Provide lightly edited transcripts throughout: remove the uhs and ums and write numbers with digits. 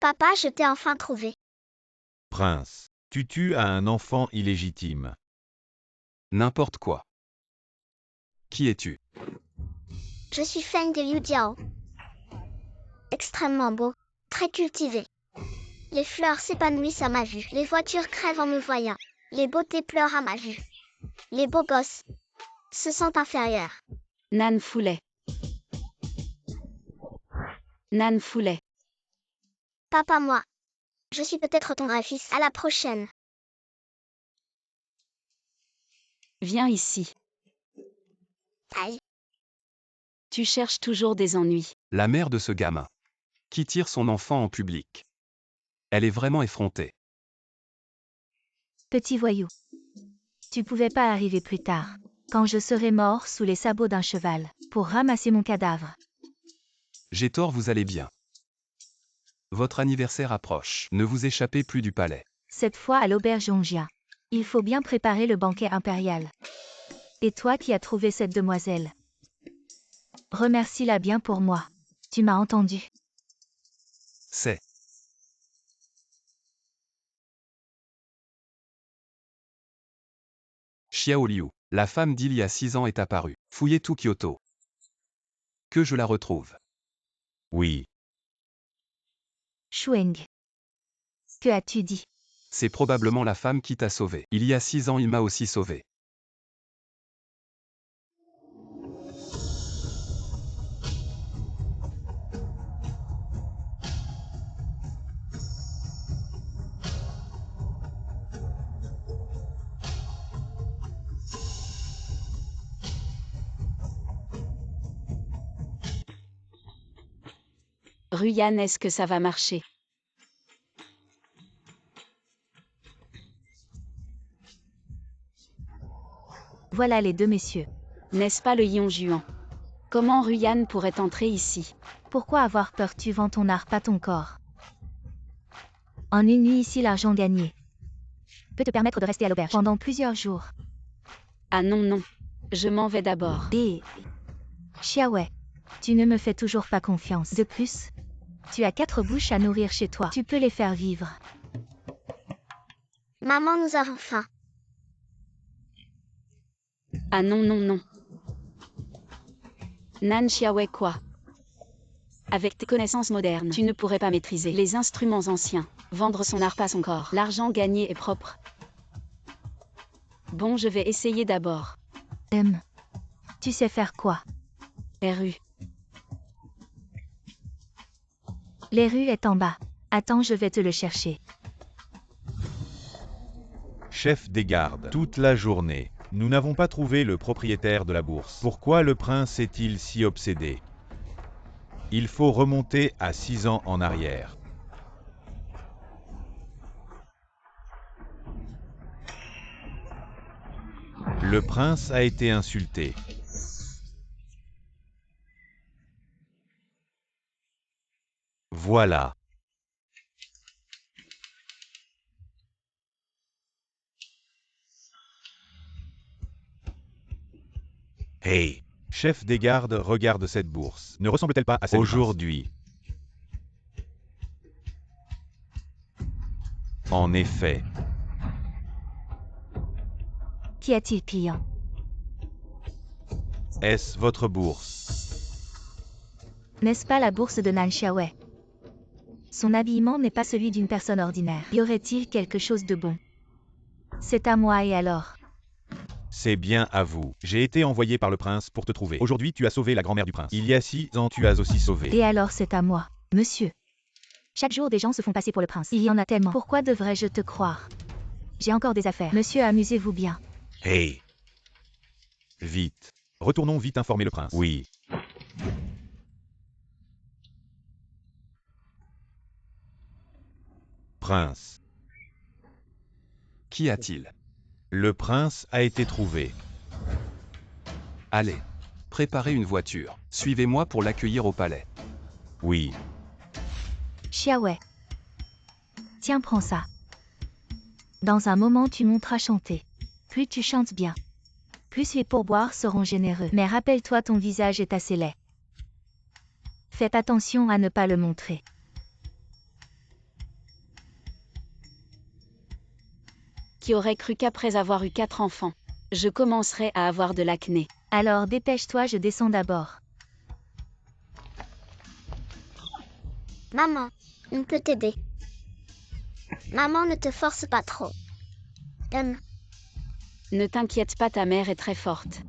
Papa, je t'ai enfin trouvé. Prince, tu tues à un enfant illégitime. N'importe quoi. Qui es-tu? Je suis Feng de Liu Jiao. Extrêmement beau, très cultivé. Les fleurs s'épanouissent à ma vue. Les voitures crèvent en me voyant. Les beautés pleurent à ma vue. Les beaux gosses se sentent inférieurs. Nan Foulet. Nan Foulet. Papa, moi. Je suis peut-être ton vrai fils. À la prochaine. Viens ici. Aïe. Tu cherches toujours des ennuis. La mère de ce gamin. Qui tire son enfant en public. Elle est vraiment effrontée. Petit voyou. Tu pouvais pas arriver plus tard, quand je serai mort sous les sabots d'un cheval, pour ramasser mon cadavre. J'ai tort, vous allez bien. Votre anniversaire approche. Ne vous échappez plus du palais. Cette fois à l'auberge Yongjia. Il faut bien préparer le banquet impérial. Et toi qui as trouvé cette demoiselle, remercie-la bien pour moi. Tu m'as entendu. C'est. Xiao Liu, la femme d'il y a 6 ans est apparue. Fouillez tout Kyoto. Que je la retrouve. Oui, Shueng. Que as-tu dit? C'est probablement la femme qui t'a sauvé. Il y a 6 ans, il m'a aussi sauvé. Ruyan, est-ce que ça va marcher? Voilà les deux messieurs. N'est-ce pas le Yonjuan? Comment Ruyan pourrait entrer ici? Pourquoi avoir peur? Tu vends ton art, pas ton corps. En une nuit ici, l'argent gagné peut te permettre de rester à l'auberge pendant plusieurs jours. Ah non, non. Je m'en vais d'abord. Et Xiaowei, tu ne me fais toujours pas confiance. De plus, tu as 4 bouches à nourrir chez toi. Tu peux les faire vivre. Maman, nous avons faim. Ah non, non, non. Nan Xiaowei quoi? Avec tes connaissances modernes, tu ne pourrais pas maîtriser les instruments anciens. Vendre son art, pas son corps. L'argent gagné est propre. Bon, je vais essayer d'abord. Tu sais faire quoi? RU. Les rues est en bas. Attends, je vais te le chercher. chef des gardes, toute la journée. Nous n'avons pas trouvé le propriétaire de la bourse. Pourquoi le prince est-il si obsédé? Il faut remonter à 6 ans en arrière. Le prince a été insulté. Voilà. Hey, chef des gardes, regarde cette bourse. Ne ressemble-t-elle pas à celle aujourd'hui? En effet. Qu'y a-t-il, client? Est-ce votre bourse? N'est-ce pas la bourse de Nan Xiaowei? Son habillement n'est pas celui d'une personne ordinaire. Y aurait-il quelque chose de bon? C'est à moi, et alors? C'est bien à vous. J'ai été envoyé par le prince pour te trouver. Aujourd'hui, tu as sauvé la grand-mère du prince. Il y a 6 ans, tu as aussi sauvé. Et alors c'est à moi, monsieur. Chaque jour des gens se font passer pour le prince. Il y en a tellement. Pourquoi devrais-je te croire? J'ai encore des affaires. Monsieur, amusez-vous bien. Hey. Vite. Retournons vite informer le prince. Oui. Prince. Qu'y a-t-il? Le prince a été trouvé. Allez. Préparez une voiture. Suivez-moi pour l'accueillir au palais. Oui. Xiaowei. Tiens, prends ça. Dans un moment, tu monteras chanter. Plus tu chantes bien, plus les pourboires seront généreux. Mais rappelle-toi, ton visage est assez laid. Faites attention à ne pas le montrer. Qui aurait cru qu'après avoir eu 4 enfants, je commencerais à avoir de l'acné. Alors dépêche-toi, je descends d'abord. Maman, on peut t'aider. Maman, ne te force pas trop. Ne t'inquiète pas, ta mère est très forte.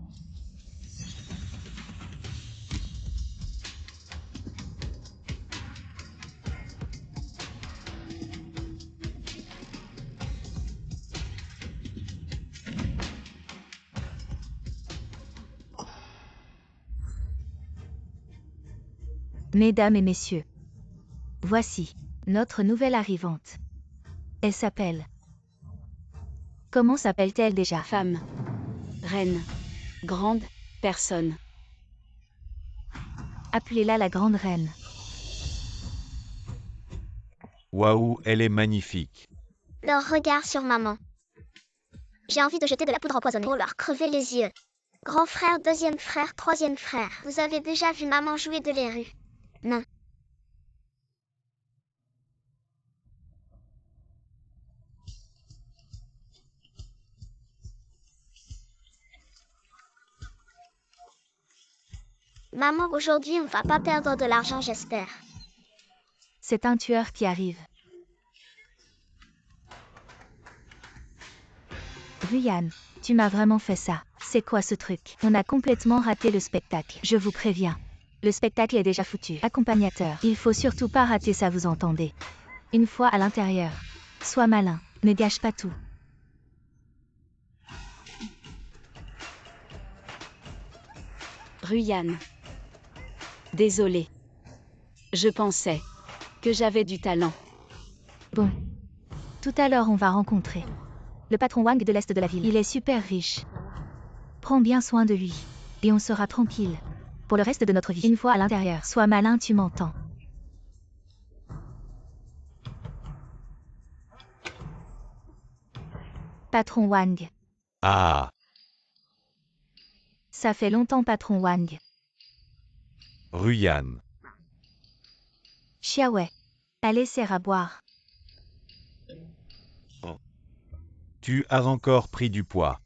Mesdames et messieurs, voici notre nouvelle arrivante. Elle s'appelle... Comment s'appelle-t-elle déjà? Femme. Reine. Grande. Personne. Appelez-la la grande reine. Waouh, elle est magnifique. Leur regard sur maman. J'ai envie de jeter de la poudre empoisonnée pour leur crever les yeux. Grand frère, deuxième frère, troisième frère. Vous avez déjà vu maman jouer de l'érue? Non. Maman, aujourd'hui on va pas perdre de l'argent, j'espère. C'est un tueur qui arrive. Ryan, tu m'as vraiment fait ça. C'est quoi ce truc? On a complètement raté le spectacle. Je vous préviens. Le spectacle est déjà foutu. Accompagnateur, il faut surtout pas rater ça, vous entendez? Une fois à l'intérieur. Sois malin, ne gâche pas tout. Ryan. Désolé. Je pensais que j'avais du talent. Bon. Tout à l'heure on va rencontrer le patron Wang de l'Est de la ville. Il est super riche. Prends bien soin de lui. Et on sera tranquille. Pour le reste de notre vie. Une fois à l'intérieur. Sois malin, tu m'entends? Patron Wang. Ah, Ça fait longtemps, patron Wang. Ryan. Xiaowei. Allez, serre à boire. Tu as encore pris du poids.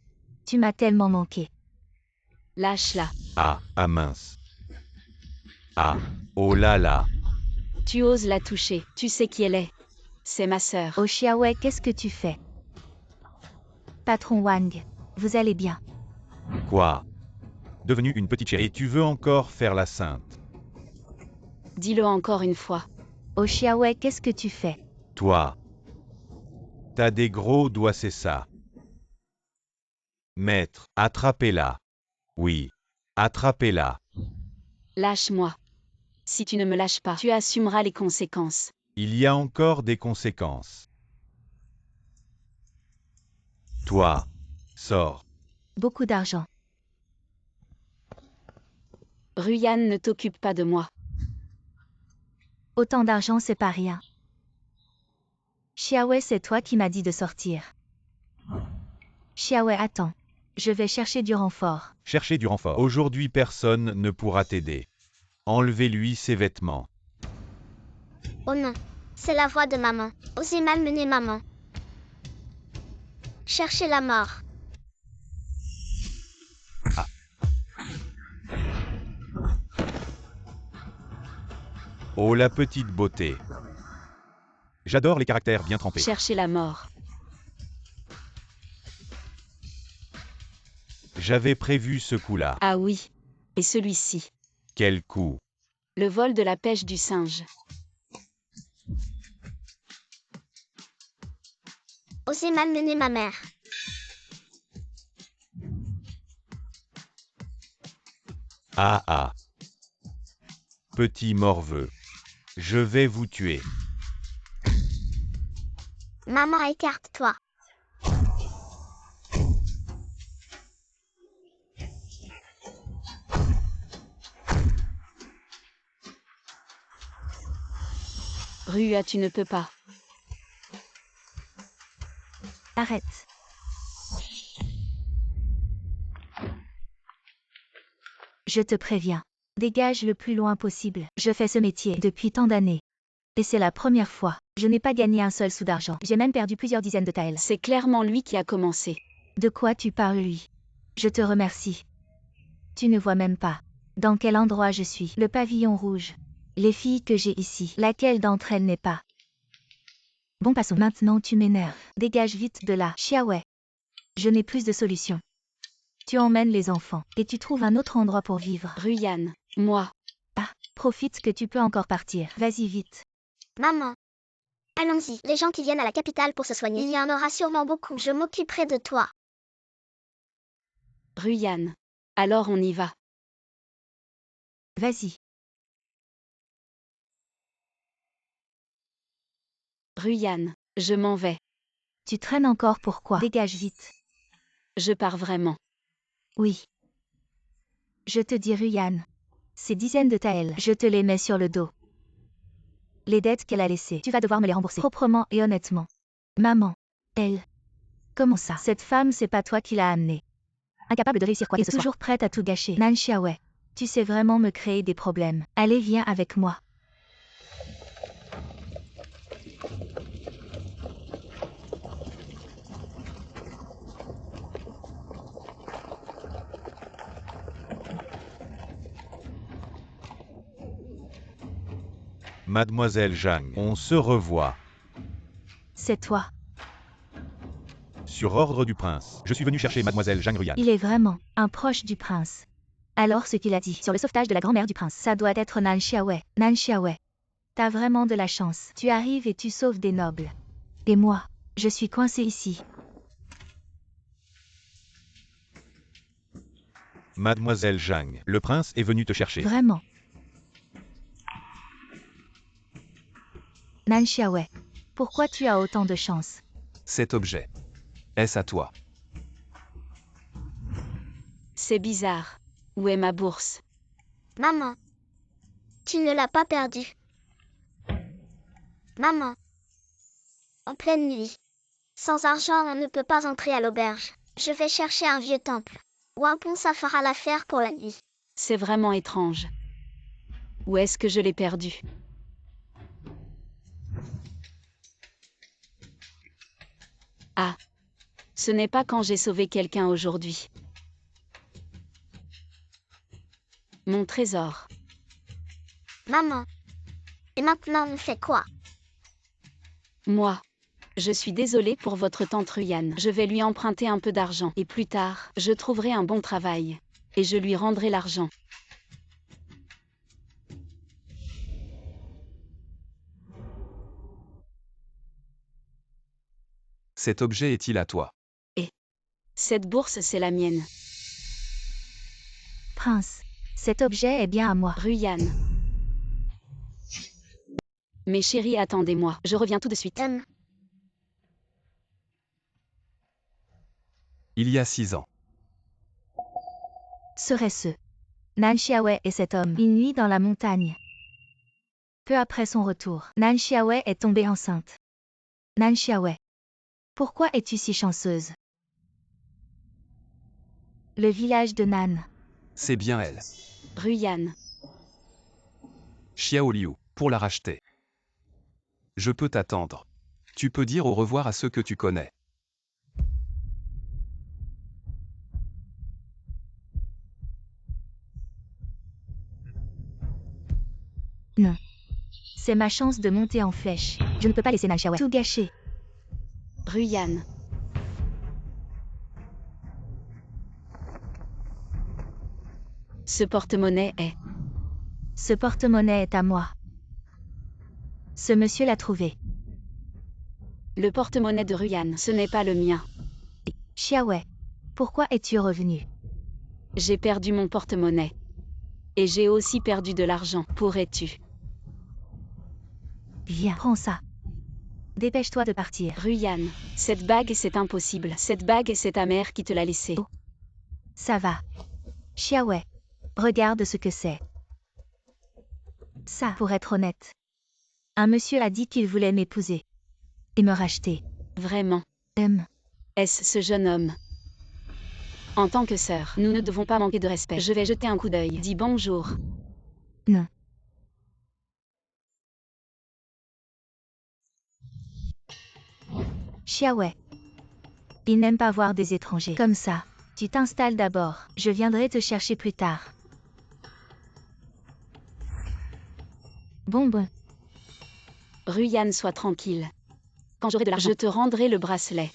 Tu m'as tellement manqué. Lâche-la. Ah mince. Ah, oh là là. Tu oses la toucher. Tu sais qui elle est. C'est ma sœur. Oh Xiaowei, qu'est-ce que tu fais? Patron Wang. Vous allez bien? Quoi? Devenue une petite chérie, tu veux encore faire la sainte? Dis-le encore une fois. Oh Xiaowei, qu'est-ce que tu fais? Toi. T'as des gros doigts, c'est ça. Maître, attrapez-la. Oui. Attrapez-la. Lâche-moi. Si tu ne me lâches pas, tu assumeras les conséquences. Il y a encore des conséquences. Toi. Sors. Beaucoup d'argent. Ryan, ne t'occupe pas de moi. Autant d'argent, c'est pas rien. Xiaowei, c'est toi qui m'as dit de sortir. Xiaowei, attends. Je vais chercher du renfort. Cherchez du renfort. Aujourd'hui, personne ne pourra t'aider. Enlevez-lui ses vêtements. Oh non, c'est la voix de maman. Osez malmener maman. Cherchez la mort. Oh la petite beauté. J'adore les caractères bien trempés. Cherchez la mort. J'avais prévu ce coup-là. Ah oui. Et celui-ci. Quel coup? Le vol de la pêche du singe. Osez malmener ma mère. Ah. Petit morveux. Je vais vous tuer. Maman, écarte-toi. Rua, tu ne peux pas. Arrête. Je te préviens. Dégage le plus loin possible. Je fais ce métier depuis tant d'années. Et c'est la première fois. Je n'ai pas gagné un seul sou d'argent. J'ai même perdu plusieurs dizaines de taels. C'est clairement lui qui a commencé. De quoi tu parles, lui? Je te remercie. Tu ne vois même pas. Dans quel endroit je suis? Le pavillon rouge. Les filles que j'ai ici. Laquelle d'entre elles n'est pas? Bon, passons. Maintenant tu m'énerves. Dégage vite de là. Xiaowei. Je n'ai plus de solution. Tu emmènes les enfants. Et tu trouves un autre endroit pour vivre. Ruyan, moi. Ah, profite que tu peux encore partir. Vas-y vite. Maman. Allons-y, les gens qui viennent à la capitale pour se soigner. Il y en aura sûrement beaucoup. Je m'occuperai de toi. Ruyan. Alors on y va. Vas-y. Ruyan, je m'en vais. Tu traînes encore pourquoi? Dégage vite. Je pars vraiment. Oui. Je te dis Ruyan. Ces dizaines de taels, je te les mets sur le dos. Les dettes qu'elle a laissées, tu vas devoir me les rembourser. Proprement et honnêtement. Maman. Elle. Comment ça? Cette femme, c'est pas toi qui l'as amenée. Incapable de réussir quoi que ce soit. Toujours prête à tout gâcher. Nan Xiaowei. Tu sais vraiment me créer des problèmes. Allez, viens avec moi. Mademoiselle Zhang, on se revoit. C'est toi. Sur ordre du prince, je suis venu chercher Mademoiselle Zhang Ruyan. Il est vraiment un proche du prince. Alors ce qu'il a dit sur le sauvetage de la grand-mère du prince, ça doit être Nan Xiaowei. Nan Xiaowei. T'as vraiment de la chance. Tu arrives et tu sauves des nobles. Et moi, je suis coincée ici. Mademoiselle Zhang, le prince est venu te chercher. Vraiment. Nan Xiaowei. Pourquoi tu as autant de chance? Cet objet. Est-ce à toi? C'est bizarre. Où est ma bourse? Maman. Tu ne l'as pas perdue. Maman. En pleine nuit. Sans argent, on ne peut pas entrer à l'auberge. Je vais chercher un vieux temple. Wampon, ça fera l'affaire pour la nuit. C'est vraiment étrange. Où est-ce que je l'ai perdu? Ah. Ce n'est pas quand j'ai sauvé quelqu'un aujourd'hui. Mon trésor. Maman. Et maintenant, on fait quoi? Moi. Je suis désolée pour votre tante Ruyan. Je vais lui emprunter un peu d'argent. Et plus tard, je trouverai un bon travail. Et je lui rendrai l'argent. Cet objet est-il à toi? Cette bourse, c'est la mienne. Prince. Cet objet est bien à moi. Ruyan. Mes chéris, attendez-moi. Je reviens tout de suite. Il y a 6 ans. Serait-ce Nan Xiaowei et cet homme, une nuit dans la montagne. Peu après son retour, Nan Xiaowei est tombée enceinte. Nan Xiaowei. Pourquoi es-tu si chanceuse? Le village de Nan. C'est bien elle. Ruyan. Xiao Liu, pour la racheter. Je peux t'attendre. Tu peux dire au revoir à ceux que tu connais. Non. C'est ma chance de monter en flèche. Je ne peux pas laisser Nan Xiaowei tout gâcher. Ruyan. Ce porte-monnaie est... Ce porte-monnaie est à moi. Ce monsieur l'a trouvé. Le porte-monnaie de Ruyan, ce n'est pas le mien. Xiaowei. Pourquoi es-tu revenu? J'ai perdu mon porte-monnaie. Et j'ai aussi perdu de l'argent. Pourrais-tu? Viens, prends ça. Dépêche-toi de partir. Ruyan, cette bague, c'est impossible. Cette bague, c'est ta mère qui te l'a laissée. Oh. Ça va. Xiaowei. Regarde ce que c'est. Ça, pour être honnête. Un monsieur a dit qu'il voulait m'épouser. Et me racheter. Vraiment. Est-ce ce jeune homme? En tant que sœur, nous ne devons pas manquer de respect. Je vais jeter un coup d'œil. Dis bonjour. Non. Xiaowei. Il n'aime pas voir des étrangers. Comme ça, tu t'installes d'abord. Je viendrai te chercher plus tard. Bon. Ruyan, sois tranquille. Quand j'aurai de l'argent, je te rendrai le bracelet.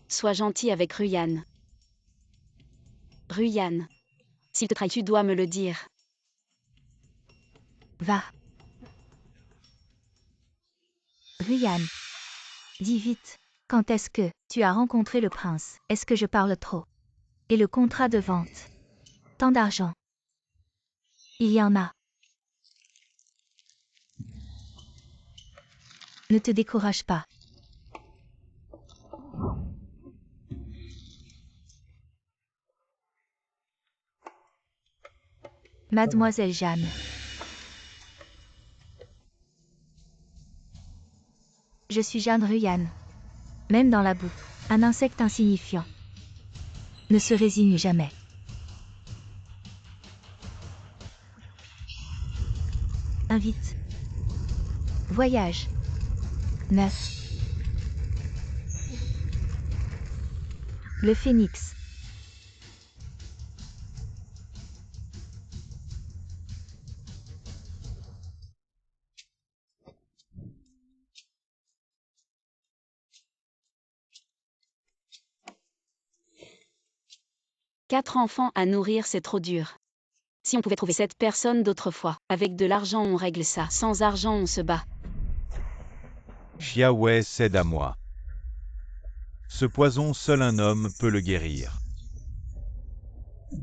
Sois gentil avec Ruyan. Ruyan. S'il te trahit, tu dois me le dire. Va. Ruyan. Dis vite. Quand est-ce que tu as rencontré le prince? Est-ce que je parle trop? Et le contrat de vente? Tant d'argent. Il y en a. Ne te décourage pas. Mademoiselle Jeanne. Je suis Jeanne Ruyan. Même dans la boue, un insecte insignifiant ne se résigne jamais. Invite. Voyage. 9. Le phénix. Quatre enfants à nourrir, c'est trop dur. Si on pouvait trouver cette personne d'autrefois, avec de l'argent on règle ça, sans argent on se bat. Xiaowei cède à moi. Ce poison, seul un homme peut le guérir.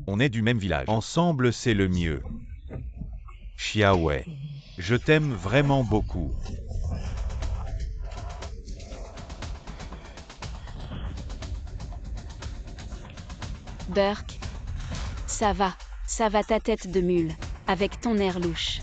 On est du même village. Ensemble, c'est le mieux. Xiaowei, je t'aime vraiment beaucoup. Burke. Ça va ta tête de mule, avec ton air louche.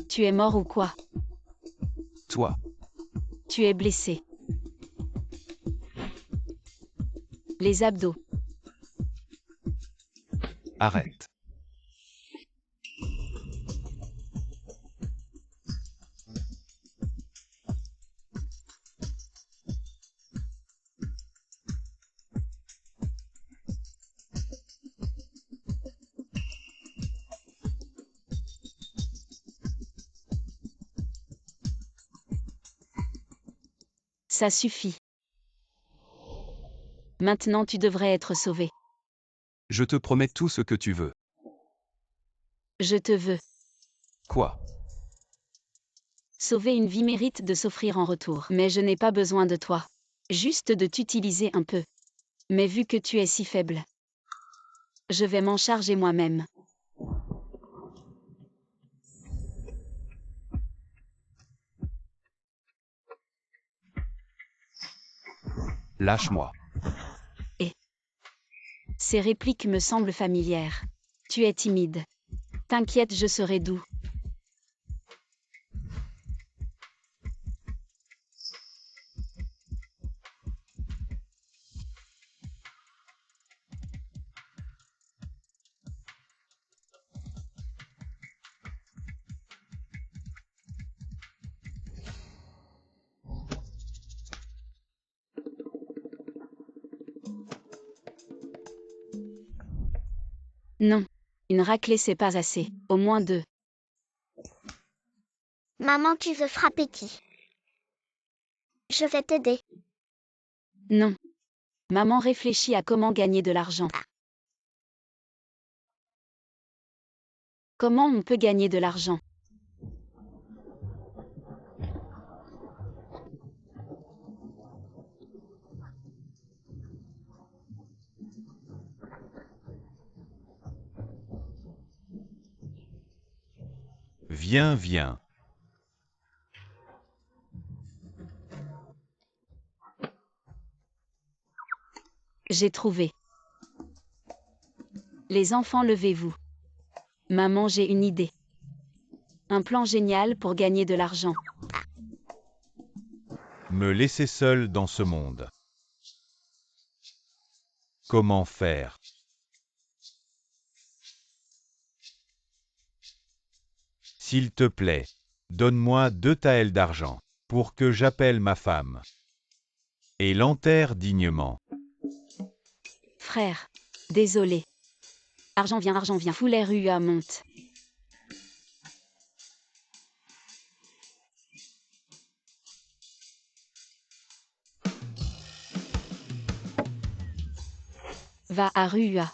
Tu es mort ou quoi? Toi. Tu es blessé. Les abdos. Arrête. Ça suffit. Maintenant tu devrais être sauvé. Je te promets tout ce que tu veux. Je te veux. Quoi? Sauver une vie mérite de s'offrir en retour. Mais je n'ai pas besoin de toi. Juste de t'utiliser un peu. Mais vu que tu es si faible, je vais m'en charger moi-même. Lâche-moi. Ces répliques me semblent familières. Tu es timide. T'inquiète, je serai doux. Non. Une raclée c'est pas assez. Au moins 2. Maman, tu veux frapper qui? Je vais t'aider. Non. Maman réfléchit à comment gagner de l'argent. Comment on peut gagner de l'argent? Viens. J'ai trouvé. Les enfants, levez-vous. Maman, j'ai une idée. Un plan génial pour gagner de l'argent. Me laisser seul dans ce monde. Comment faire? S'il te plaît, donne-moi 2 taels d'argent, pour que j'appelle ma femme et l'enterre dignement. Frère. Désolé. Argent vient. Foulet Rua monte. Va à Rua.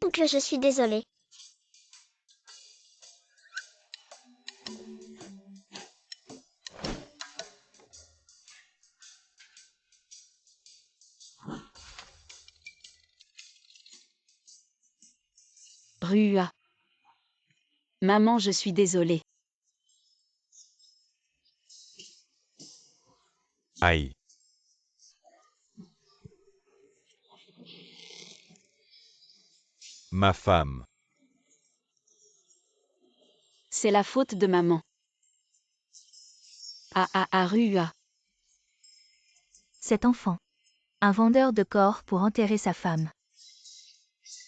Oncle, je suis désolée. Rua. Maman, je suis désolée. Aïe. Ma femme. C'est la faute de maman. Rua. Cet enfant. Un vendeur de corps pour enterrer sa femme.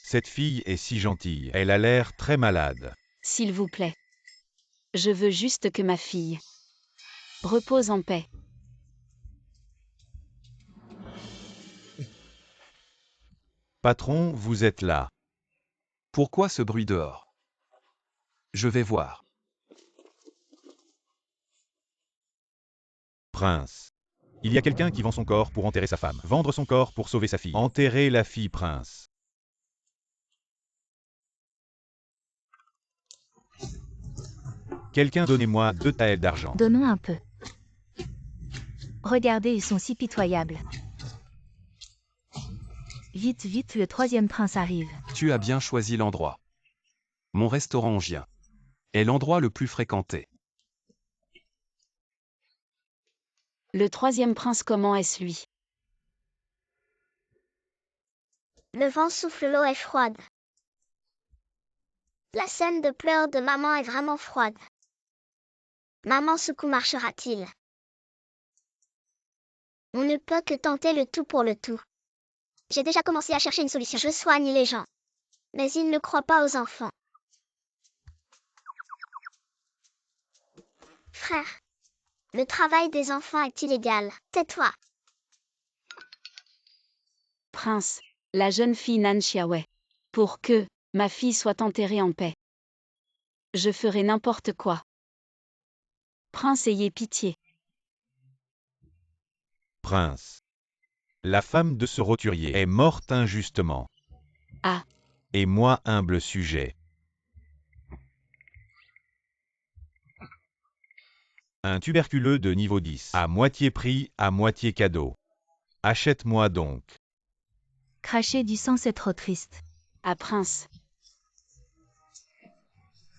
Cette fille est si gentille. Elle a l'air très malade. S'il vous plaît. Je veux juste que ma fille repose en paix. Patron, vous êtes là. Pourquoi ce bruit dehors? Je vais voir. Prince. Il y a quelqu'un qui vend son corps pour enterrer sa femme. Vendre son corps pour sauver sa fille. Enterrer la fille, prince. Quelqu'un, donnez-moi 2 taels d'argent. Donnons un peu. Regardez, ils sont si pitoyables. Vite, vite, le 3e prince arrive. Tu as bien choisi l'endroit. Mon restaurant ongien est l'endroit le plus fréquenté. Le 3e prince, comment est-ce lui? Le vent souffle, l'eau est froide. La scène de pleurs de maman est vraiment froide. Maman, ce coup marchera-t-il? On ne peut que tenter le tout pour le tout. J'ai déjà commencé à chercher une solution. Je soigne les gens. Mais ils ne croient pas aux enfants. Frère, le travail des enfants est illégal. Tais-toi. Prince. La jeune fille Nan Chiaowei. Pour que ma fille soit enterrée en paix. Je ferai n'importe quoi. Prince, ayez pitié. Prince. La femme de ce roturier est morte injustement. Ah. Et moi, humble sujet. Un tuberculeux de niveau 10. À moitié prix, à moitié cadeau. Achète-moi donc. Cracher du sang, c'est trop triste. Ah, prince.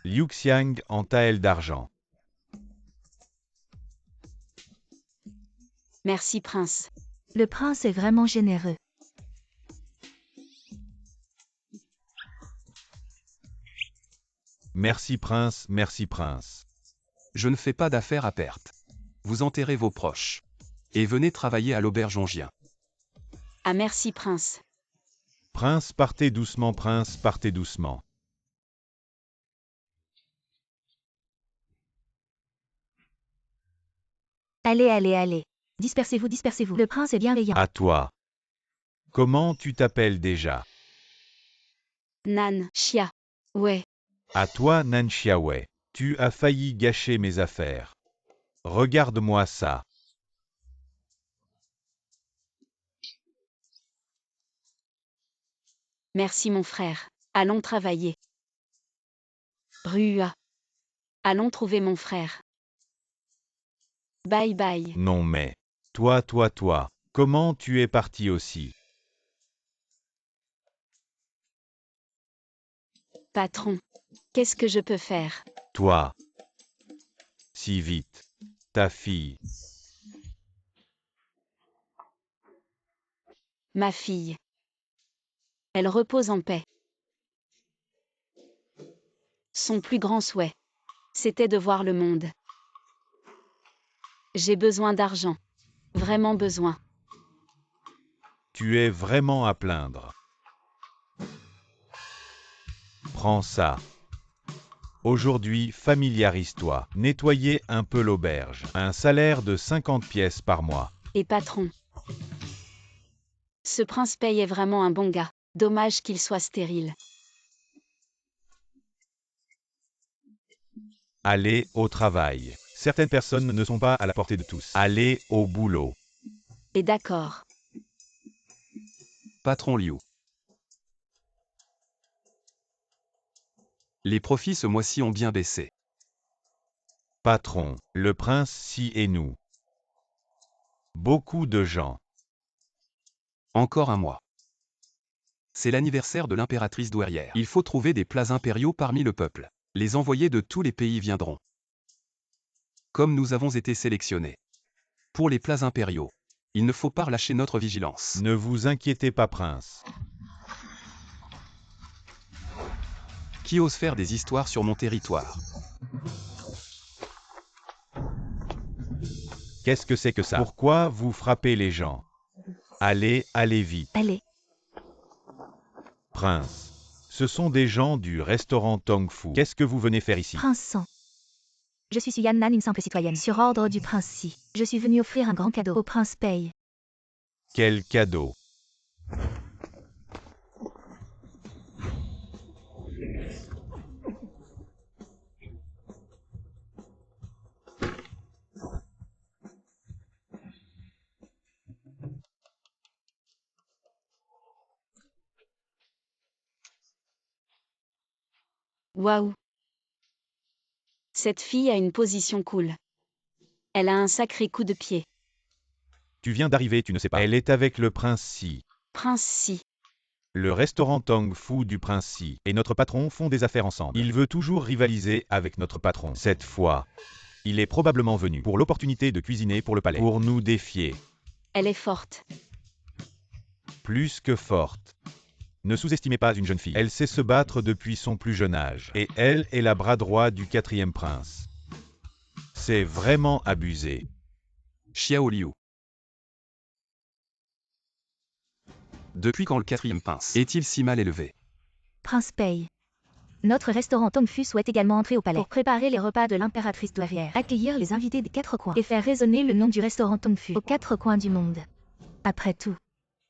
Liu Xiang en tael d'argent. Merci, prince. Le prince est vraiment généreux. Merci prince, merci prince. Je ne fais pas d'affaires à perte. Vous enterrez vos proches. Et venez travailler à l'auberge ongien. Ah, merci, prince. Prince, partez doucement, prince, partez doucement. Allez, allez, allez. Dispersez-vous, dispersez-vous. Le prince est bienveillant. À toi. Comment tu t'appelles déjà? Nan Chia. Ouais. À toi, Nan Chiaowei. Tu as failli gâcher mes affaires. Regarde-moi ça. Merci, mon frère. Allons travailler. Rua. Allons trouver mon frère. Bye bye. Non mais. Toi. Comment tu es parti aussi? Patron. Qu'est-ce que je peux faire? Toi. Si vite. Ta fille. ma fille. Elle repose en paix. Son plus grand souhait, c'était de voir le monde. J'ai besoin d'argent. Vraiment besoin. Tu es vraiment à plaindre. Prends ça. Aujourd'hui, familiarise-toi. Nettoyer un peu l'auberge. Un salaire de 50 pièces par mois. Et patron. Ce prince Pei est vraiment un bon gars. Dommage qu'il soit stérile. Allez au travail. Certaines personnes ne sont pas à la portée de tous. Allez au boulot. Et d'accord. Patron Liu. Les profits ce mois-ci ont bien baissé. Patron, le prince Si et nous. Beaucoup de gens. Encore un mois. C'est l'anniversaire de l'impératrice douairière. Il faut trouver des plats impériaux parmi le peuple. Les envoyés de tous les pays viendront. Comme nous avons été sélectionnés. Pour les plats impériaux, il ne faut pas relâcher notre vigilance. Ne vous inquiétez pas, prince. Qui ose faire des histoires sur mon territoire? Qu'est-ce que c'est que ça? Pourquoi vous frappez les gens? Allez, allez vite. Allez. Prince. Ce sont des gens du restaurant Tong Fu. Qu'est-ce que vous venez faire ici? Prince Sang. Je suis Suyan Nan, une simple citoyenne. Sur ordre du prince Si, je suis venue offrir un grand cadeau au prince Pei. Quel cadeau? Waouh. Cette fille a une position cool. Elle a un sacré coup de pied. Tu viens d'arriver, tu ne sais pas. Elle est avec le prince Si. Prince Si. Le restaurant Tong Fu du prince Si et notre patron font des affaires ensemble. Il veut toujours rivaliser avec notre patron. Cette fois, il est probablement venu pour l'opportunité de cuisiner pour le palais. Pour nous défier. Elle est forte. Plus que forte. Ne sous-estimez pas une jeune fille. Elle sait se battre depuis son plus jeune âge. Et elle est la bras droit du 4e prince. C'est vraiment abusé. Xiao Liu. Depuis quand le 4e prince est-il si mal élevé? Prince Pei. Notre restaurant Tong Fu souhaite également entrer au palais pour préparer les repas de l'impératrice douairière, accueillir les invités des 4 coins et faire résonner le nom du restaurant Tong Fu aux 4 coins du monde. Après tout,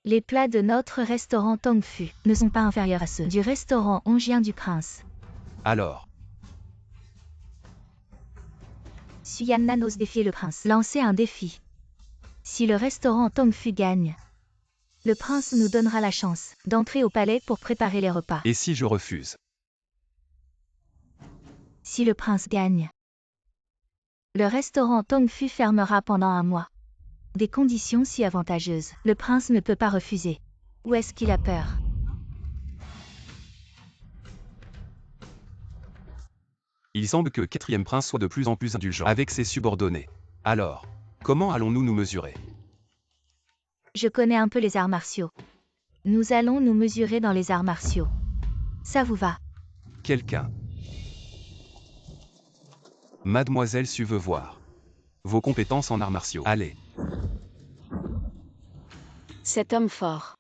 les plats de notre restaurant Tong Fu ne sont pas inférieurs à ceux du restaurant hongien du prince. Alors, Suyan Nan ose défier le prince. Lancer un défi. Si le restaurant Tong Fu gagne, le prince nous donnera la chance d'entrer au palais pour préparer les repas. et si je refuse? Si le prince gagne, le restaurant Tong Fu fermera pendant un mois. Des conditions si avantageuses. Le prince ne peut pas refuser. Ou est-ce qu'il a peur? Il semble que le 4e prince soit de plus en plus indulgent avec ses subordonnés. Alors, comment allons-nous nous mesurer? Je connais un peu les arts martiaux. Nous allons nous mesurer dans les arts martiaux. Ça vous va? Quelqu'un. Mademoiselle Su veut voir vos compétences en arts martiaux. Allez. Cet homme fort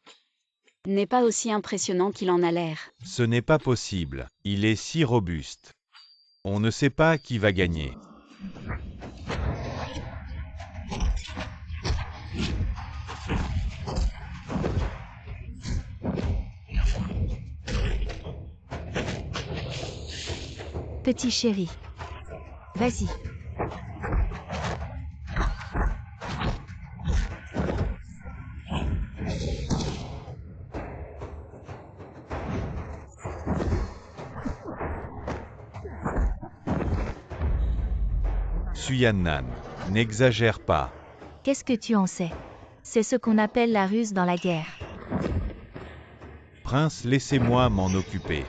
n'est pas aussi impressionnant qu'il en a l'air. Ce n'est pas possible. Il est si robuste. On ne sait pas qui va gagner. Petit chéri. Vas-y. Suyan Nan, n'exagère pas. Qu'est-ce que tu en sais? C'est ce qu'on appelle la ruse dans la guerre. Prince, laissez-moi m'en occuper.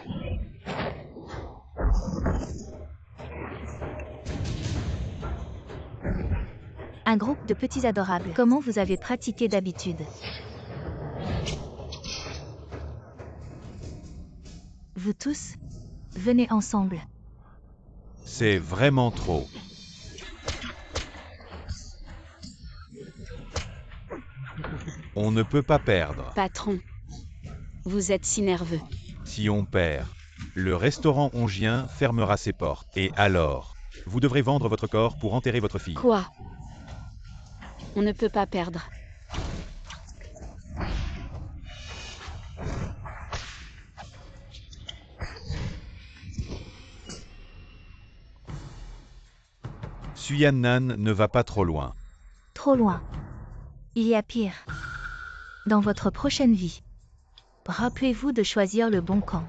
Un groupe de petits adorables. Comment vous avez pratiqué d'habitude? Vous tous, venez ensemble. C'est vraiment trop. On ne peut pas perdre. Patron. Vous êtes si nerveux. Si on perd, le restaurant hongien fermera ses portes. Et alors, vous devrez vendre votre corps pour enterrer votre fille. Quoi? On ne peut pas perdre. Suyannan ne va pas trop loin. Trop loin. Il y a pire. Dans votre prochaine vie, rappelez-vous de choisir le bon camp.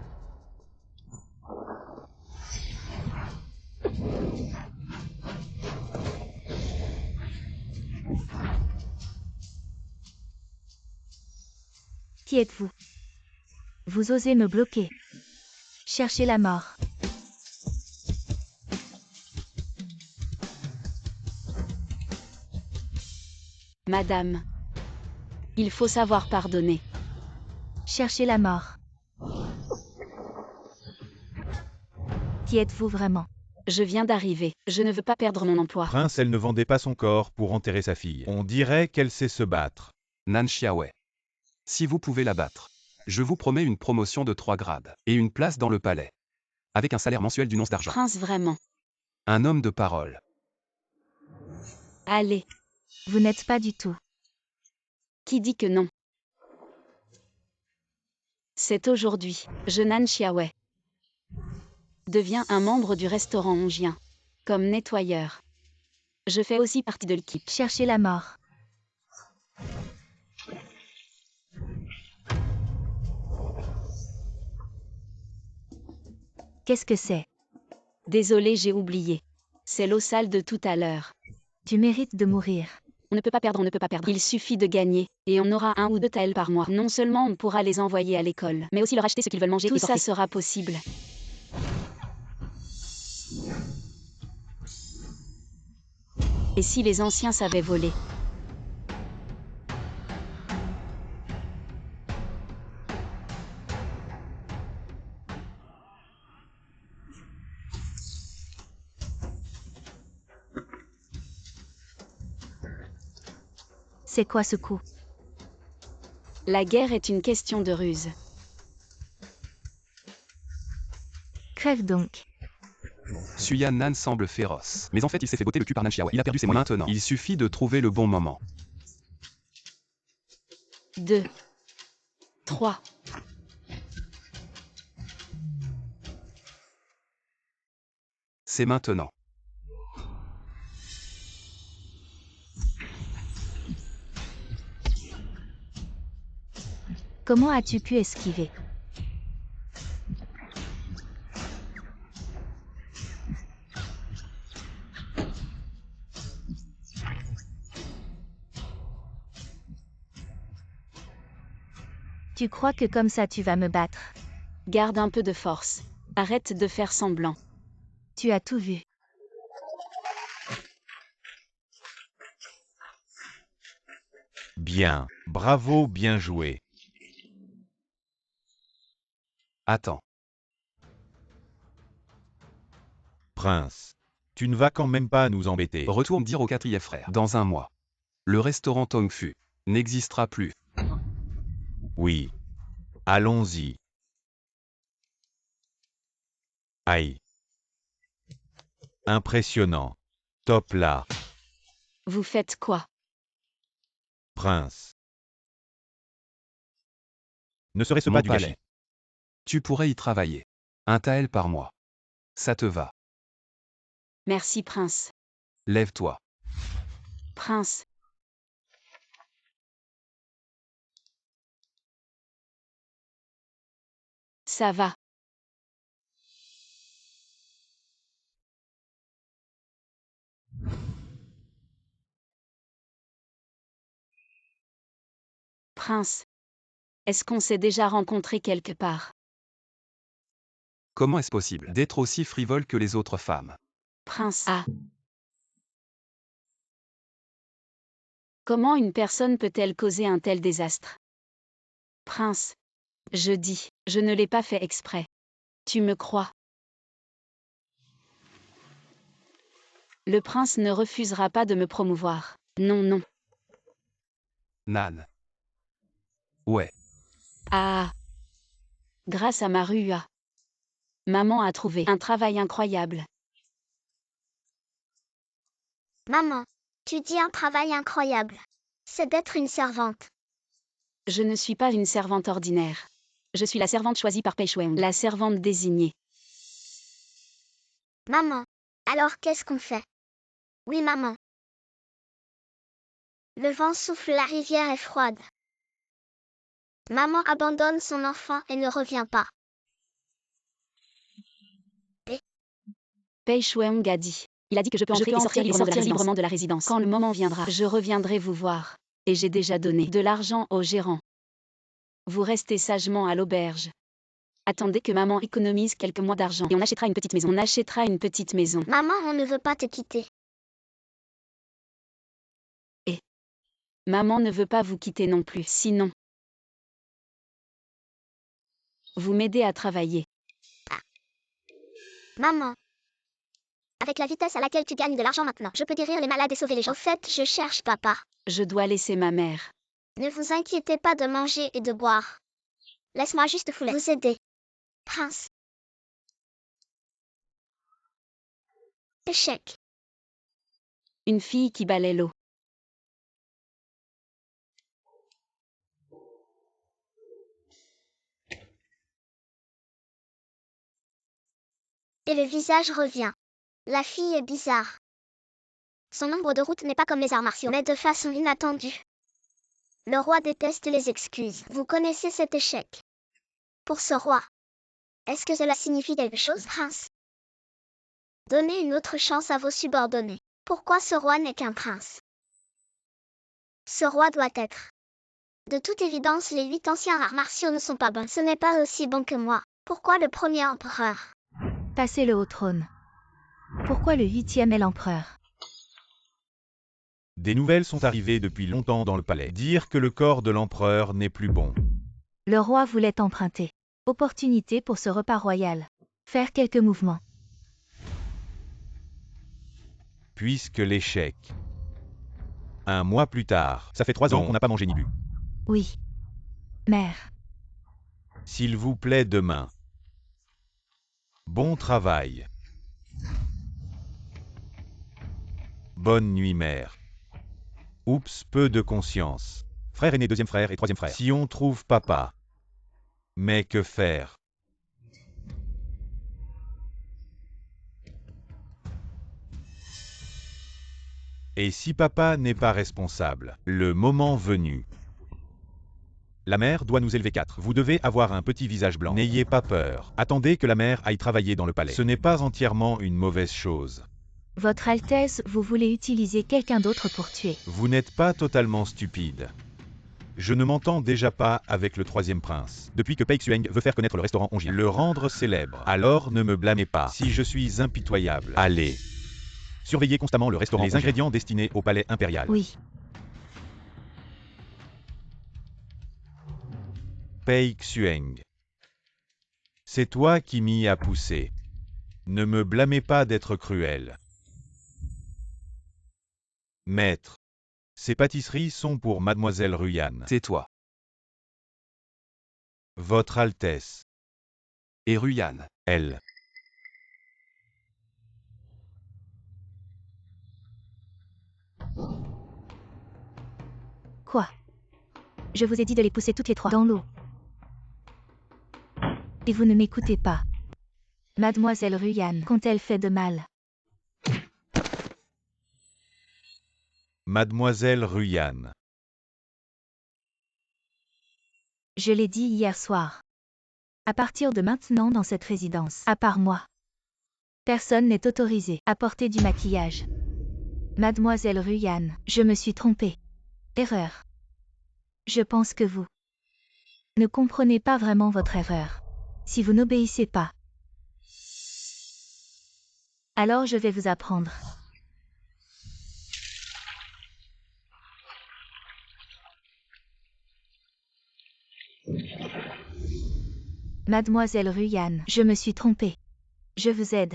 Qui êtes-vous? Vous osez me bloquer. Cherchez la mort. Madame. Il faut savoir pardonner. Cherchez la mort. Qui êtes-vous vraiment? Je viens d'arriver. Je ne veux pas perdre mon emploi. Prince, elle ne vendait pas son corps pour enterrer sa fille. On dirait qu'elle sait se battre. Nan Xiaowei. Si vous pouvez la battre, je vous promets une promotion de 3 grades et une place dans le palais. Avec un salaire mensuel d'une once d'argent. Prince, vraiment. Un homme de parole. Allez. Vous n'êtes pas du tout. Qui dit que non? C'est aujourd'hui. Je Nan Xiaowei devient un membre du restaurant hongien. Comme nettoyeur. Je fais aussi partie de l'équipe. Cherchez la mort. Qu'est-ce que c'est? Désolé, j'ai oublié. C'est l'eau sale de tout à l'heure. Tu mérites de mourir. On ne peut pas perdre, on ne peut pas perdre. Il suffit de gagner, et on aura 1 ou 2 taels par mois. Non seulement on pourra les envoyer à l'école, mais aussi leur acheter ce qu'ils veulent manger. Tout ça sera possible. Et si les anciens savaient voler? C'est quoi ce coup? La guerre est une question de ruse. Crève donc. Suyannan semble féroce. Mais en fait, il s'est fait botter le cul par Nan Xiaowei. Il a perdu ses moyens. Maintenant, il suffit de trouver le bon moment. 2, 3. C'est maintenant. Comment as-tu pu esquiver? Tu crois que comme ça tu vas me battre? Garde un peu de force. Arrête de faire semblant. Tu as tout vu. Bien. Bravo, bien joué. Attends. Prince. Tu ne vas quand même pas nous embêter. Retourne dire au 4e frère. Dans 1 mois. Le restaurant Tongfu n'existera plus. Oui. Allons-y. Aïe. Impressionnant. Top là. Vous faites quoi? Prince. Ne serait-ce Mon pas du palais. gâchis? Tu pourrais y travailler. 1 tael par mois. Ça te va. Merci, Prince. Lève-toi. Prince. Ça va. Prince. Est-ce qu'on s'est déjà rencontré quelque part? Comment est-ce possible d'être aussi frivole que les autres femmes? Prince. Ah. Comment une personne peut-elle causer un tel désastre? Prince. Je dis, je ne l'ai pas fait exprès. Tu me crois? Le prince ne refusera pas de me promouvoir. Non, non. Nan. Ouais. Ah. Grâce à Marua. Maman a trouvé un travail incroyable. Maman, tu dis un travail incroyable. C'est d'être une servante. Je ne suis pas une servante ordinaire. Je suis la servante choisie par Pei Shueng, la servante désignée. Maman, alors qu'est-ce qu'on fait? Oui, maman. Le vent souffle, la rivière est froide. Maman abandonne son enfant et ne revient pas. Pei Shueng a dit. Il a dit que je peux entrer et sortir librement de la résidence. Quand le moment viendra, je reviendrai vous voir. Et j'ai déjà donné de l'argent au gérant. Vous restez sagement à l'auberge. Attendez que maman économise quelques mois d'argent et on achètera une petite maison. On achètera une petite maison. Maman, on ne veut pas te quitter. Et maman ne veut pas vous quitter non plus. Sinon, vous m'aidez à travailler. Maman. Avec la vitesse à laquelle tu gagnes de l'argent maintenant, je peux guérir les malades et sauver les gens. Au fait, je cherche papa. Je dois laisser ma mère. Ne vous inquiétez pas de manger et de boire. Laisse-moi juste vous aider. Prince. Échec. Une fille qui balaie l'eau. Et le visage revient. La fille est bizarre. Son nombre de routes n'est pas comme les arts martiaux, mais de façon inattendue. Le roi déteste les excuses. Vous connaissez cet échec. Pour ce roi. Est-ce que cela signifie quelque chose, prince? Donnez une autre chance à vos subordonnés. Pourquoi ce roi n'est qu'un prince? Ce roi doit être. De toute évidence, les 8 anciens arts martiaux ne sont pas bons. Ce n'est pas aussi bon que moi. Pourquoi le premier empereur? Passez le haut trône. Pourquoi le 8e est l'empereur? Des nouvelles sont arrivées depuis longtemps dans le palais. Dire que le corps de l'empereur n'est plus bon. Le roi voulait emprunter. Opportunité pour ce repas royal. Faire quelques mouvements. Puisque l'échec. Un mois plus tard, ça fait 3 ans qu'on n'a pas mangé ni bu. Oui. Mère. S'il vous plaît demain. Bon travail. Bonne nuit mère. Oups, peu de conscience. Frère aîné, deuxième frère et troisième frère. Si on trouve papa. Mais que faire? Et si papa n'est pas responsable, le moment venu. La mère doit nous élever 4. Vous devez avoir un petit visage blanc. N'ayez pas peur. Attendez que la mère aille travailler dans le palais. Ce n'est pas entièrement une mauvaise chose. Votre Altesse, vous voulez utiliser quelqu'un d'autre pour tuer. Vous n'êtes pas totalement stupide. Je ne m'entends déjà pas avec le troisième prince. Depuis que Pei Xueng veut faire connaître le restaurant Ongjia, le rendre célèbre. Alors ne me blâmez pas si je suis impitoyable. Allez. Surveillez constamment le restaurant. Les ingrédients destinés au palais impérial. Oui. Pei Xueng. C'est toi qui m'y as poussé. Ne me blâmez pas d'être cruel. Maître. Ces pâtisseries sont pour Mademoiselle Ruyan. Tais-toi. Votre Altesse. Et Ruyan. Elle. Quoi? Je vous ai dit de les pousser toutes les 3 dans l'eau. Et vous ne m'écoutez pas. Mademoiselle Ruyan, qu'ont-elles fait de mal? Mademoiselle Ruyan. Je l'ai dit hier soir. À partir de maintenant dans cette résidence, à part moi, personne n'est autorisé à porter du maquillage. Mademoiselle Ruyan, je me suis trompée. Erreur. Je pense que vous ne comprenez pas vraiment votre erreur. Si vous n'obéissez pas, alors je vais vous apprendre. Mademoiselle Ruyan, je me suis trompée. Je vous aide.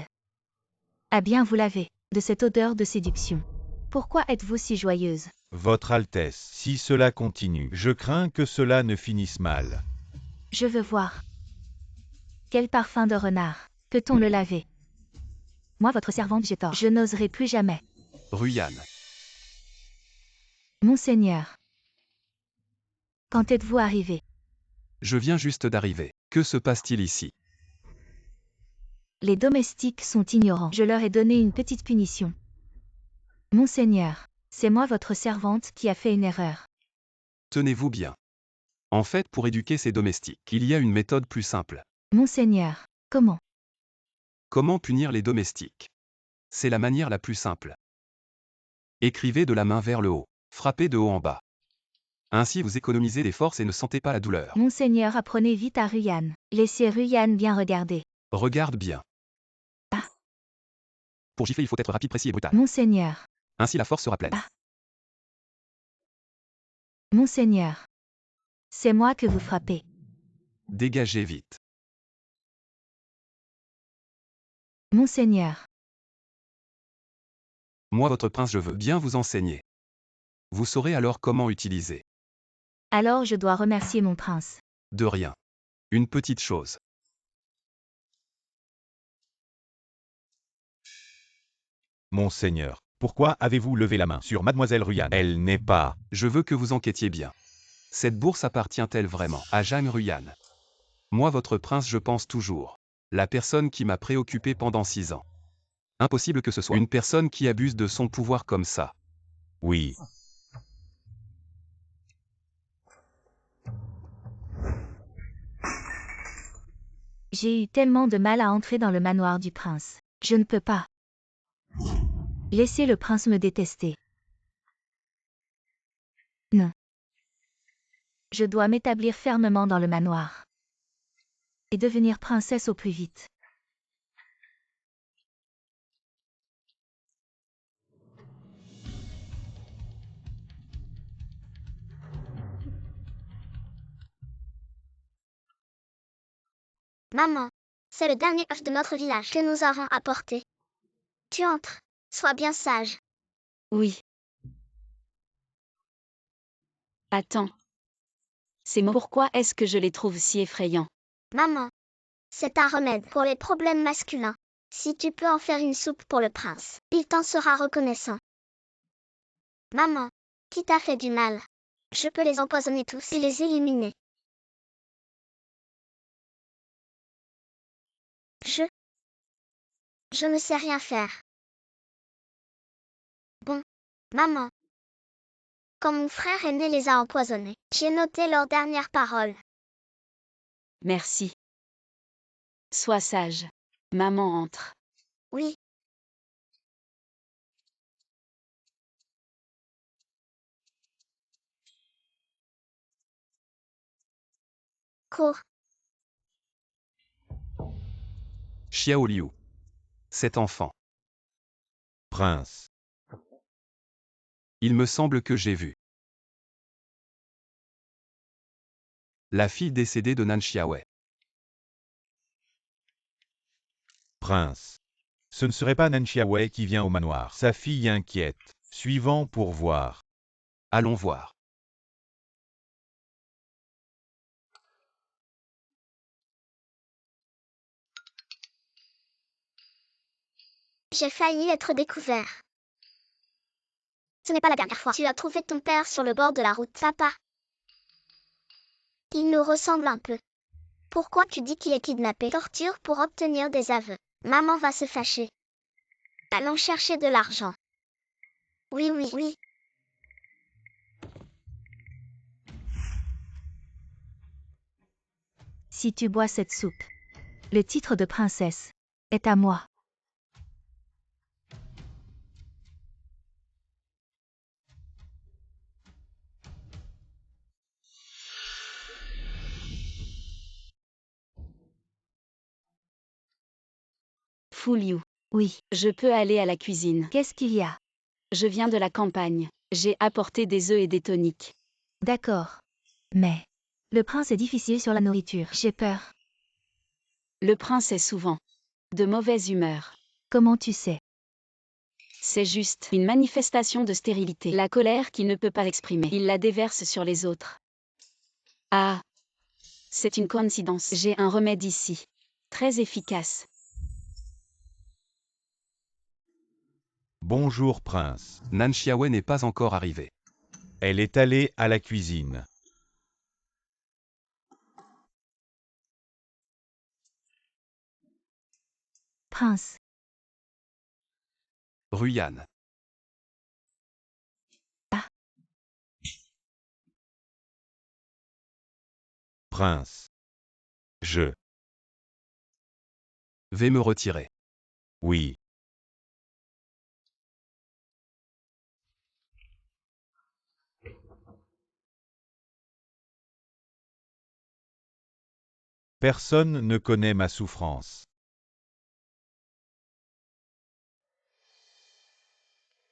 À bien vous laver de cette odeur de séduction. Pourquoi êtes-vous si joyeuse? Votre Altesse, si cela continue, je crains que cela ne finisse mal. Je veux voir. Quel parfum de renard. Peut-on le laver? Moi, votre servante, j'ai tort. Je n'oserai plus jamais. Ruyan. Monseigneur. Quand êtes-vous arrivé? Je viens juste d'arriver. Que se passe-t-il ici? Les domestiques sont ignorants. Je leur ai donné une petite punition. Monseigneur, c'est moi votre servante qui a fait une erreur. Tenez-vous bien. En fait, pour éduquer ces domestiques, il y a une méthode plus simple. Monseigneur, comment? Comment punir les domestiques? C'est la manière la plus simple. Écrivez de la main vers le haut. Frappez de haut en bas. Ainsi vous économisez des forces et ne sentez pas la douleur. Monseigneur, apprenez vite à Ruyan. Laissez Ruyan bien regarder. Regarde bien. Ah. Pour gifler, il faut être rapide, précis et brutal. Monseigneur. Ainsi la force sera pleine. Ah. Monseigneur. C'est moi que vous frappez. Dégagez vite. Monseigneur. Moi votre prince, je veux bien vous enseigner. Vous saurez alors comment utiliser. Alors je dois remercier mon prince. De rien. Une petite chose. Monseigneur, pourquoi avez-vous levé la main sur Mademoiselle Ruyan? Elle n'est pas... Je veux que vous enquêtiez bien. Cette bourse appartient-elle vraiment à Jeanne Ruyan? Moi votre prince, je pense toujours. La personne qui m'a préoccupé pendant 6 ans. Impossible que ce soit une personne qui abuse de son pouvoir comme ça. Oui. J'ai eu tellement de mal à entrer dans le manoir du prince. Je ne peux pas. Laissez le prince me détester. Non. Je dois m'établir fermement dans le manoir. Et devenir princesse au plus vite. Maman, c'est le dernier œuf de notre village que nous avons apporté. Tu entres, sois bien sage. Oui. Attends. Ces mots, pourquoi est-ce que je les trouve si effrayants? Maman, c'est un remède pour les problèmes masculins. Si tu peux en faire une soupe pour le prince, il t'en sera reconnaissant. Maman, qui t'a fait du mal? Je peux les empoisonner tous et les éliminer. Je ne sais rien faire. Bon, maman. Quand mon frère aîné les a empoisonnés, j'ai noté leurs dernières paroles. Merci. Sois sage. Maman entre. Oui. Cours. Xiao Liu. Cet enfant. Prince. Il me semble que j'ai vu. La fille décédée de Nan Xiaowei. Prince. Ce ne serait pas Nan Xiaowei qui vient au manoir. Sa fille inquiète. Suivant pour voir. Allons voir. J'ai failli être découvert. Ce n'est pas la dernière fois. Tu as trouvé ton père sur le bord de la route, papa. Il nous ressemble un peu. Pourquoi tu dis qu'il est kidnappé? Torture pour obtenir des aveux. Maman va se fâcher. Allons chercher de l'argent. Oui, oui, oui. Si tu bois cette soupe, le titre de princesse est à moi. Fu Liu. Oui. Je peux aller à la cuisine. Qu'est-ce qu'il y a? Je viens de la campagne. J'ai apporté des œufs et des toniques. D'accord. Mais le prince est difficile sur la nourriture. J'ai peur. Le prince est souvent de mauvaise humeur. Comment tu sais? C'est juste une manifestation de stérilité. La colère qu'il ne peut pas exprimer, il la déverse sur les autres. Ah, c'est une coïncidence. J'ai un remède ici. Très efficace. Bonjour, prince. Nan Xiaowei n'est pas encore arrivée. Elle est allée à la cuisine. Prince, Ruyan. Prince. Je. Vais me retirer. Oui. Personne ne connaît ma souffrance.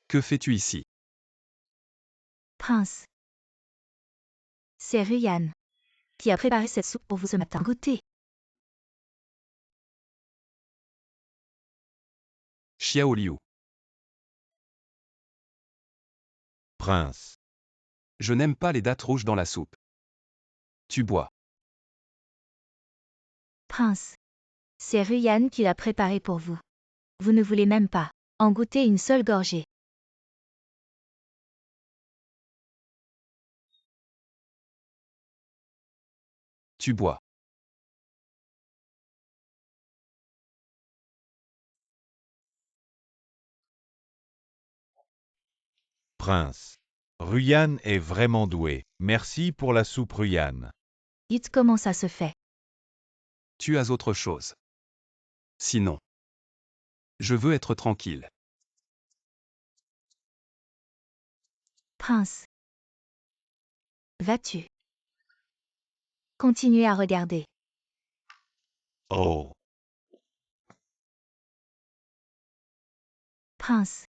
Que fais-tu ici? Prince. C'est Ruyan qui a préparé cette soupe pour vous ce matin. Goûtez. Xiao Liu. Prince. Je n'aime pas les dattes rouges dans la soupe. Tu bois. Prince. C'est Ruyan qui l'a préparé pour vous. Vous ne voulez même pas en goûter une seule gorgée. Tu bois. Prince. Ruyan est vraiment doué. Merci pour la soupe Ruyan. Dites comment ça se fait. Tu as autre chose. Sinon. Je veux être tranquille. Prince. Vas-tu continuer à regarder? Oh. Prince.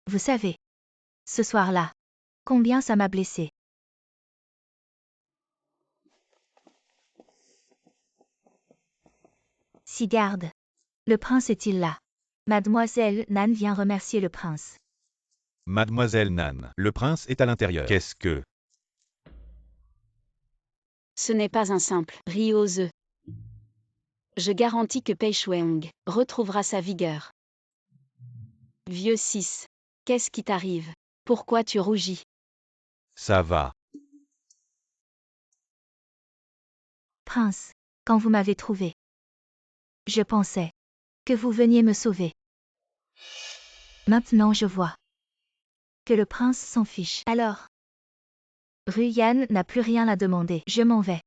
Vous savez, ce soir-là, combien ça m'a blessé. Si garde. Le prince est-il là? Mademoiselle Nan vient remercier le prince. Mademoiselle Nan. Le prince est à l'intérieur. Qu'est-ce que... Ce n'est pas un simple riz aux œufs. Je garantis que Pei Shuang retrouvera sa vigueur. Vieux 6. Qu'est-ce qui t'arrive? Pourquoi tu rougis? Ça va. Prince, quand vous m'avez trouvé, je pensais que vous veniez me sauver. Maintenant je vois que le prince s'en fiche. Alors, Ruyan n'a plus rien à demander. Je m'en vais.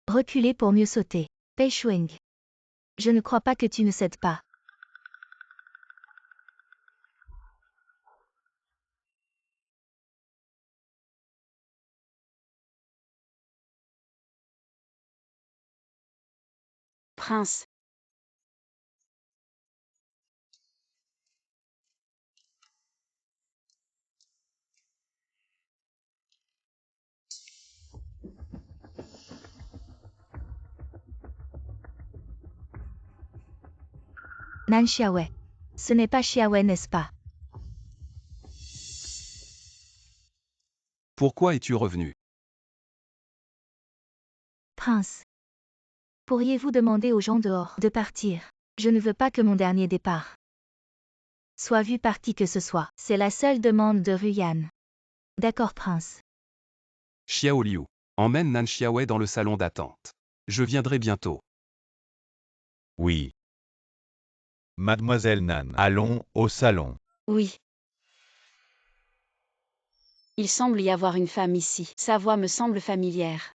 Reculer pour mieux sauter. Pei Shuang. Je ne crois pas que tu ne cèdes pas. Prince. Nan Xiaowei. Ce n'est pas Xiaowei, n'est-ce pas? Pourquoi es-tu revenu? Prince. Pourriez-vous demander aux gens dehors de partir? Je ne veux pas que mon dernier départ soit vu par qui que ce soit. C'est la seule demande de Ruyan. D'accord, prince. Xiao Liu. Emmène Nan Xiaowei dans le salon d'attente. Je viendrai bientôt. Oui. Mademoiselle Nan. Allons au salon. Oui. Il semble y avoir une femme ici. Sa voix me semble familière.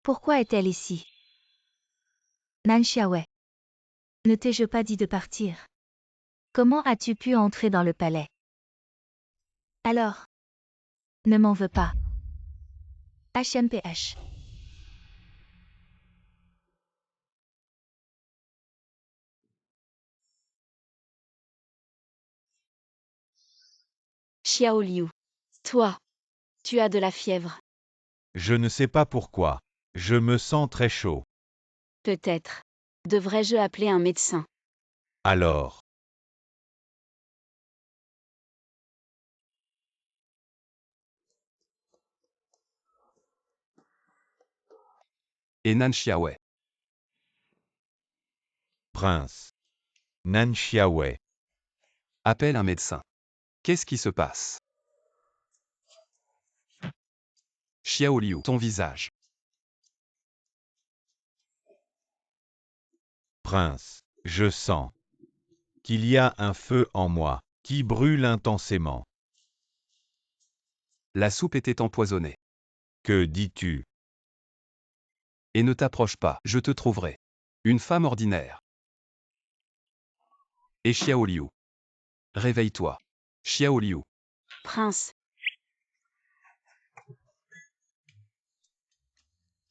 Pourquoi est-elle ici? Nan Xiaowei. Ne t'ai-je pas dit de partir? Comment as-tu pu entrer dans le palais? Alors, ne m'en veux pas. HMPH. Xiao Liu. Toi. Tu as de la fièvre. Je ne sais pas pourquoi. Je me sens très chaud. Peut-être. Devrais-je appeler un médecin? Alors. Et Nan Xiaowei. Prince. Nan Xiaowei. Appelle un médecin. Qu'est-ce qui se passe? Xiao Liu, ton visage. Prince. Je sens qu'il y a un feu en moi qui brûle intensément. La soupe était empoisonnée. Que dis-tu? Et ne t'approche pas, je te trouverai. Une femme ordinaire. Et Xiao Liu. Réveille-toi. Xiao Liu. Prince.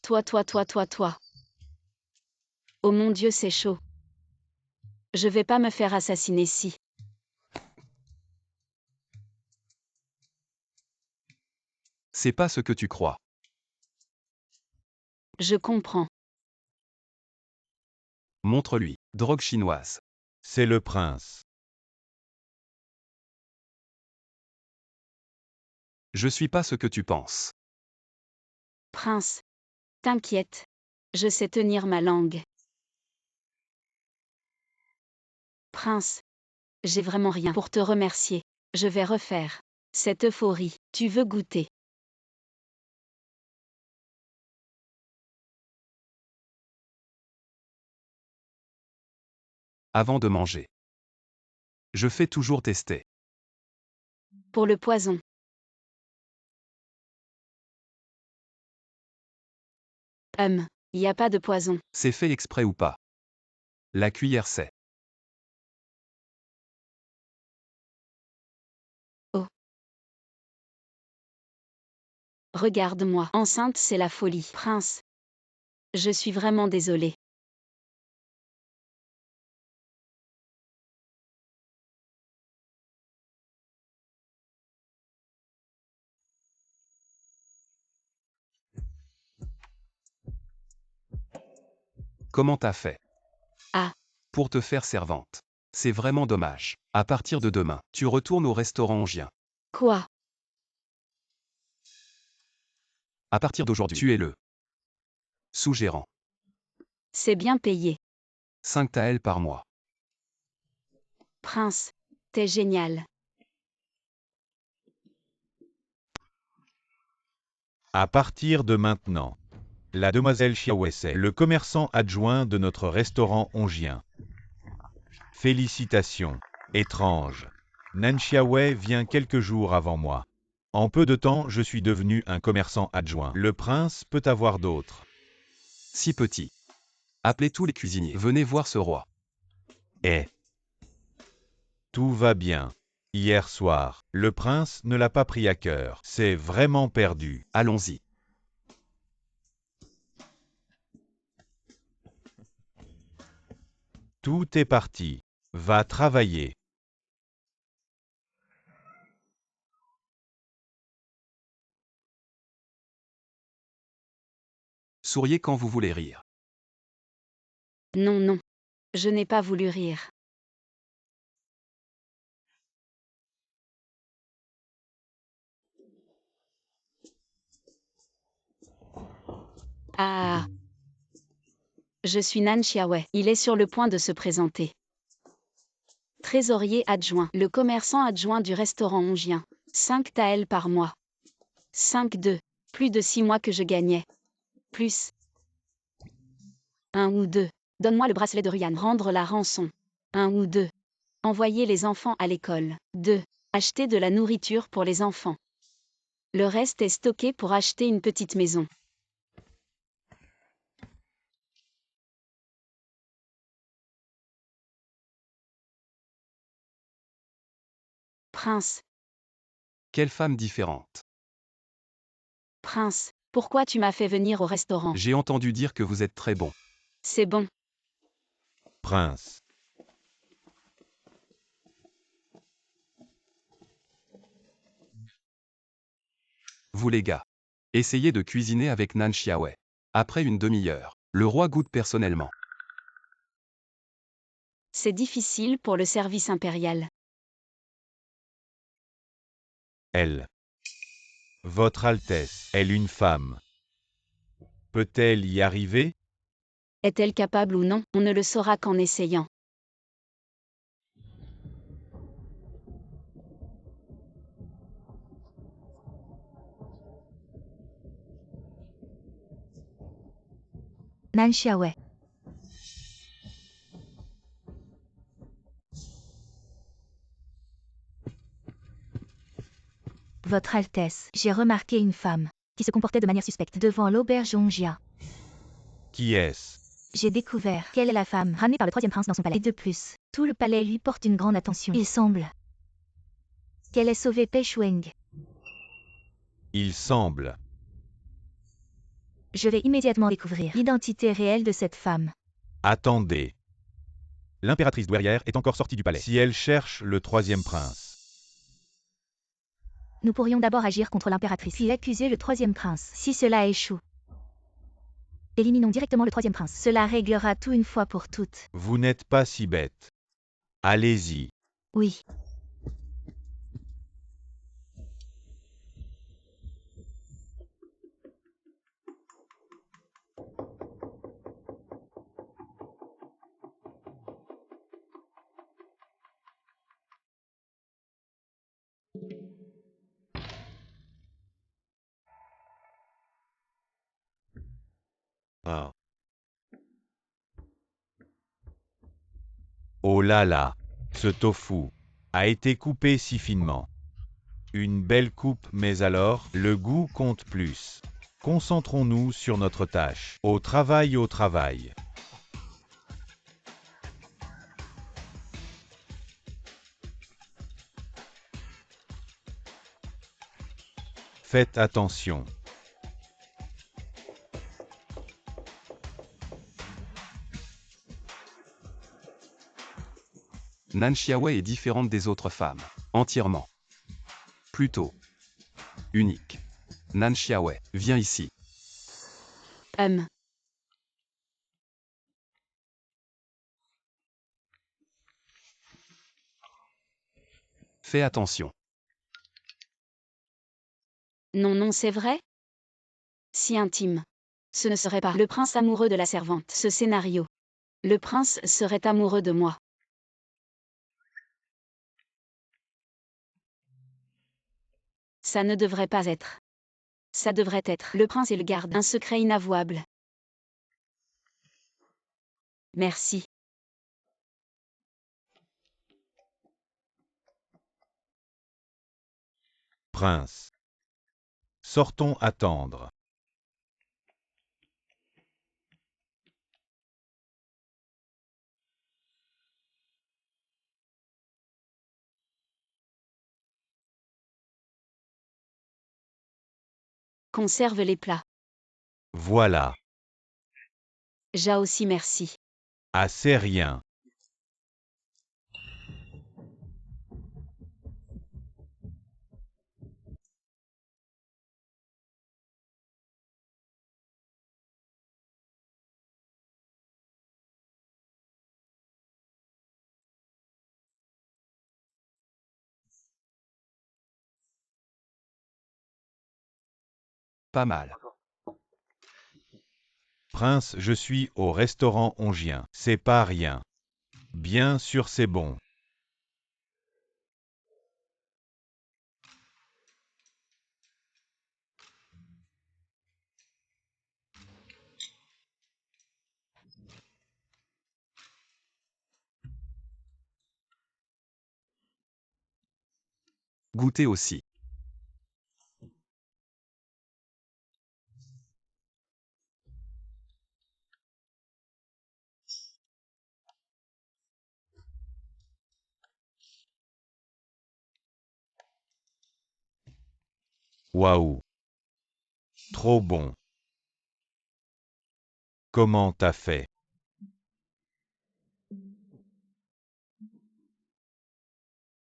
Toi. Oh mon Dieu, c'est chaud. Je vais pas me faire assassiner si. C'est pas ce que tu crois. Je comprends. Montre-lui. Drogue chinoise. C'est le prince. Je suis pas ce que tu penses. Prince. T'inquiète. Je sais tenir ma langue. Prince. J'ai vraiment rien pour te remercier. Je vais refaire cette euphorie. Tu veux goûter? Avant de manger. Je fais toujours tester. Pour le poison. Y a pas de poison. C'est fait exprès ou pas? La cuillère sait. Regarde-moi. Enceinte, c'est la folie. Prince. Je suis vraiment désolée. Comment t'as fait? Ah. Pour te faire servante. C'est vraiment dommage. À partir de demain, tu retournes au restaurant hongien. Quoi? À partir d'aujourd'hui, tu es le sous-gérant. C'est bien payé. 5 taels par mois. Prince. T'es génial. À partir de maintenant, la demoiselle Xiaowei est le commerçant adjoint de notre restaurant hongien. Félicitations. Étrange. Nan Xiaowei vient quelques jours avant moi. En peu de temps, je suis devenu un commerçant adjoint. Le prince peut avoir d'autres. Si petit. Appelez tous les cuisiniers. Venez voir ce roi. Et tout va bien. Hier soir, le prince ne l'a pas pris à cœur. C'est vraiment perdu. Allons-y. Tout est parti. Va travailler. Souriez quand vous voulez rire. Non. Je n'ai pas voulu rire. Ah. Je suis Nan Xiaowei. Il est sur le point de se présenter. Trésorier adjoint. Le commerçant adjoint du restaurant hongien. 5 taels par mois. 5,2. Plus de 6 mois que je gagnais. Plus. 1 ou 2. Donne-moi le bracelet de Ryan. Rendre la rançon. 1 ou 2. Envoyer les enfants à l'école. 2. Acheter de la nourriture pour les enfants. Le reste est stocké pour acheter une petite maison. Prince. Quelle femme différente. Prince, pourquoi tu m'as fait venir au restaurant? J'ai entendu dire que vous êtes très bon. C'est bon. Prince. Vous les gars. Essayez de cuisiner avec Nan Xiaowei. Après une demi-heure, le roi goûte personnellement. C'est difficile pour le service impérial. Elle. Votre Altesse, elle une femme. Peut-elle y arriver? Est-elle capable ou non? On ne le saura qu'en essayant. Nan Xiaowei. Votre Altesse, j'ai remarqué une femme qui se comportait de manière suspecte devant l'auberge Ongjia. Qui est-ce? J'ai découvert qu'elle est la femme ramenée par le troisième prince dans son palais. Et de plus, tout le palais lui porte une grande attention. Il semble qu'elle ait sauvé Pei Shuang. Il semble. Je vais immédiatement découvrir l'identité réelle de cette femme. Attendez. L'impératrice douairière est encore sortie du palais. Si elle cherche le troisième prince. Nous pourrions d'abord agir contre l'impératrice, puis accuser le troisième prince. Si cela échoue, éliminons directement le troisième prince. Cela réglera tout une fois pour toutes. Vous n'êtes pas si bête. Allez-y. Oui. Ah. Oh là là, ce tofu a été coupé si finement. Une belle coupe, mais alors, le goût compte plus. Concentrons-nous sur notre tâche. Au travail, au travail. Faites attention. Nan Xiaowei est différente des autres femmes. Entièrement. Plutôt. Unique. Nan Xiaowei, viens ici. Fais attention. Non, non, c'est vrai? Si intime. Ce ne serait pas le prince amoureux de la servante. Ce scénario. Le prince serait amoureux de moi. Ça ne devrait pas être. Ça devrait être. Le prince et le garde. Un secret inavouable. Merci. Prince. Sortons attendre. Conserve les plats. Voilà. Ja aussi merci. Assez rien. Pas mal. Prince, je suis au restaurant Ongien. C'est pas rien. Bien sûr, c'est bon. Goûtez aussi. Waouh. Trop bon. Comment t'as fait?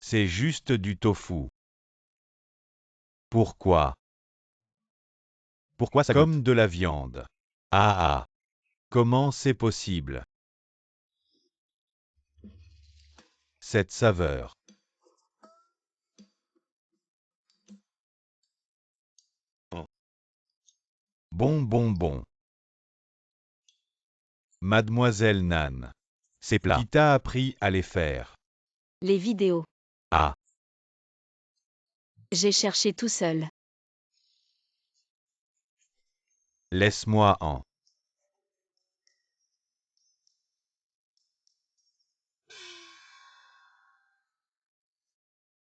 C'est juste du tofu. Pourquoi? Pourquoi ça comme de la viande? Ah ah. Comment c'est possible? Cette saveur. Bon. Mademoiselle Nan. Ces plats. Qui t'a appris à les faire? Les vidéos. Ah. J'ai cherché tout seul. Laisse-moi en.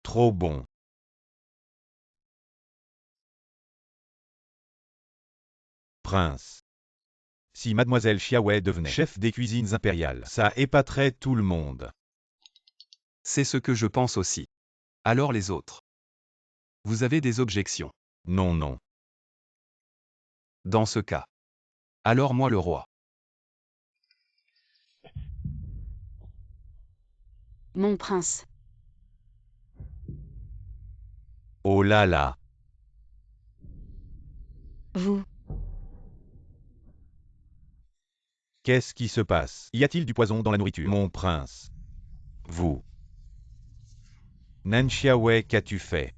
Trop bon. Prince. Si Mademoiselle Xiaowei devenait chef des cuisines impériales, ça épaterait tout le monde. C'est ce que je pense aussi. Alors les autres. Vous avez des objections? Non. Dans ce cas. Alors moi le roi. Mon prince. Oh là là. Vous. Qu'est-ce qui se passe? Y a-t-il du poison dans la nourriture? Mon prince. Vous. Nan Xiaowei, qu'as-tu fait?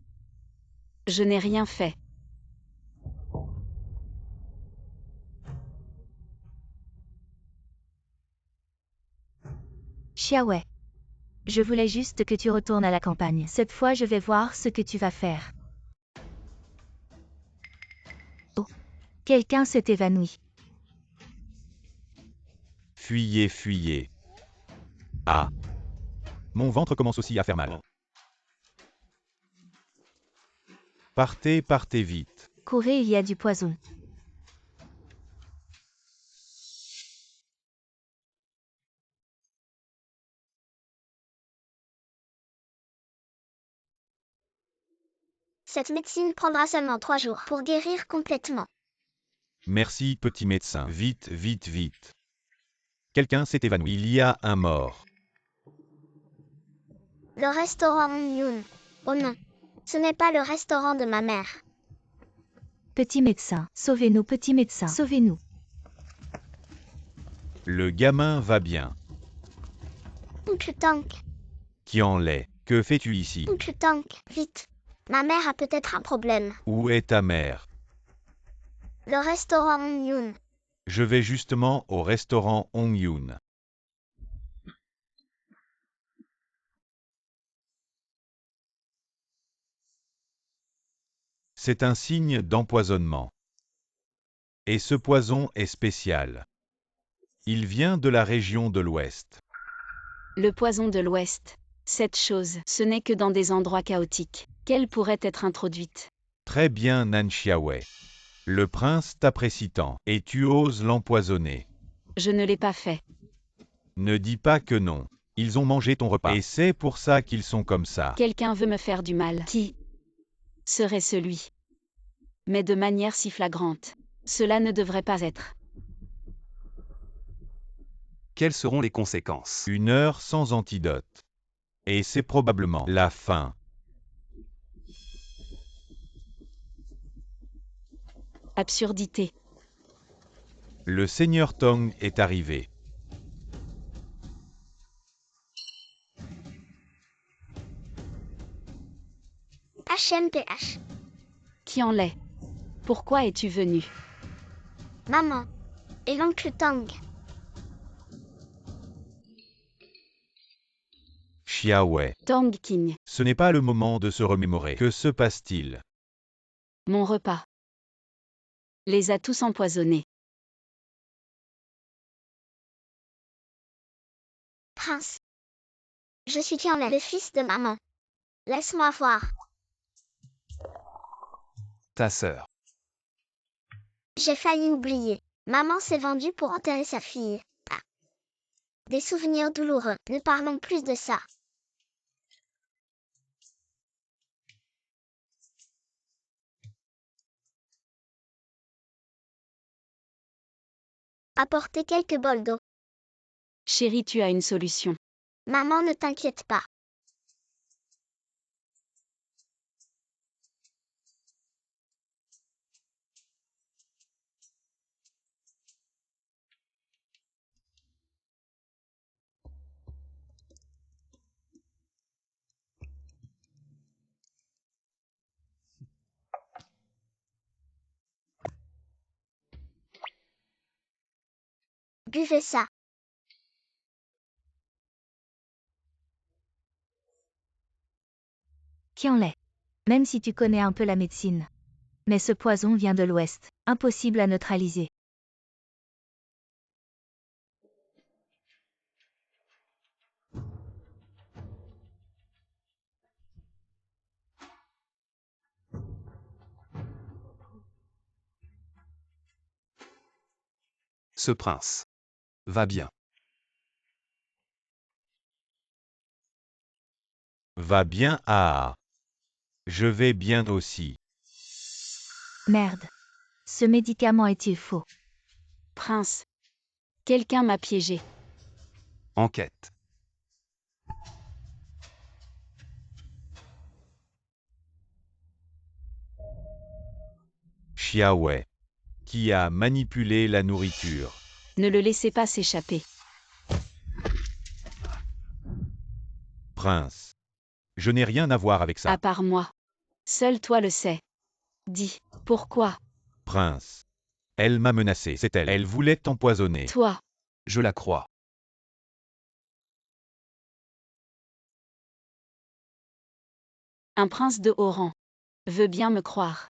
Je n'ai rien fait. Xiaowei. Je voulais juste que tu retournes à la campagne. Cette fois, je vais voir ce que tu vas faire. Oh. Quelqu'un s'est évanoui. Fuyez. Ah. Mon ventre commence aussi à faire mal. Partez vite. Courez, il y a du poison. Cette médecine prendra seulement 3 jours pour guérir complètement. Merci, petit médecin. Vite. Quelqu'un s'est évanoui. Il y a un mort. Le restaurant Yun. Oh non. Ce n'est pas le restaurant de ma mère. Petit médecin, sauvez-nous, petit médecin, sauvez-nous. Le gamin va bien. Oncle Tank. Qianlei, que fais-tu ici? Oncle Tank, vite. Ma mère a peut-être un problème. Où est ta mère? Le restaurant Yun. Je vais justement au restaurant Hongyun. C'est un signe d'empoisonnement. Et ce poison est spécial. Il vient de la région de l'Ouest. Le poison de l'Ouest. Cette chose, ce n'est que dans des endroits chaotiques qu'elle pourrait être introduite. Très bien, Nan Xiaowei. Le prince t'apprécie tant, et tu oses l'empoisonner. Je ne l'ai pas fait. Ne dis pas que non. Ils ont mangé ton repas. Et c'est pour ça qu'ils sont comme ça. Quelqu'un veut me faire du mal. Qui serait celui? Mais de manière si flagrante. Cela ne devrait pas être. Quelles seront les conséquences? 1 heure sans antidote. Et c'est probablement la fin. Absurdité. Le seigneur Tong est arrivé. HMPH. Qianlei. Pourquoi es-tu venu? Maman. Et l'oncle Tang. Xiaowei. Tang King. Ce n'est pas le moment de se remémorer. Que se passe-t-il? Mon repas. Les a tous empoisonnés. Prince. Je suis Qianlei, le fils de maman. Laisse-moi voir. Ta sœur. J'ai failli oublier. Maman s'est vendue pour enterrer sa fille. Ah. Des souvenirs douloureux. Ne parlons plus de ça. Apportez quelques bols d'eau. Chérie, tu as une solution. Maman, ne t'inquiète pas. Buvez ça. Qianlei. Même si tu connais un peu la médecine. Mais ce poison vient de l'Ouest, impossible à neutraliser. Ce prince va bien. Va bien, ah. Je vais bien aussi. Merde. Ce médicament est-il faux? Prince. Quelqu'un m'a piégé. Enquête. Xiaowei. Qui a manipulé la nourriture? Ne le laissez pas s'échapper. Prince. Je n'ai rien à voir avec ça. À part moi. Seul toi le sais. Dis, pourquoi? Prince. Elle m'a menacé, c'est elle. Elle voulait t'empoisonner. Toi. Je la crois. Un prince de haut rang. Veut bien me croire.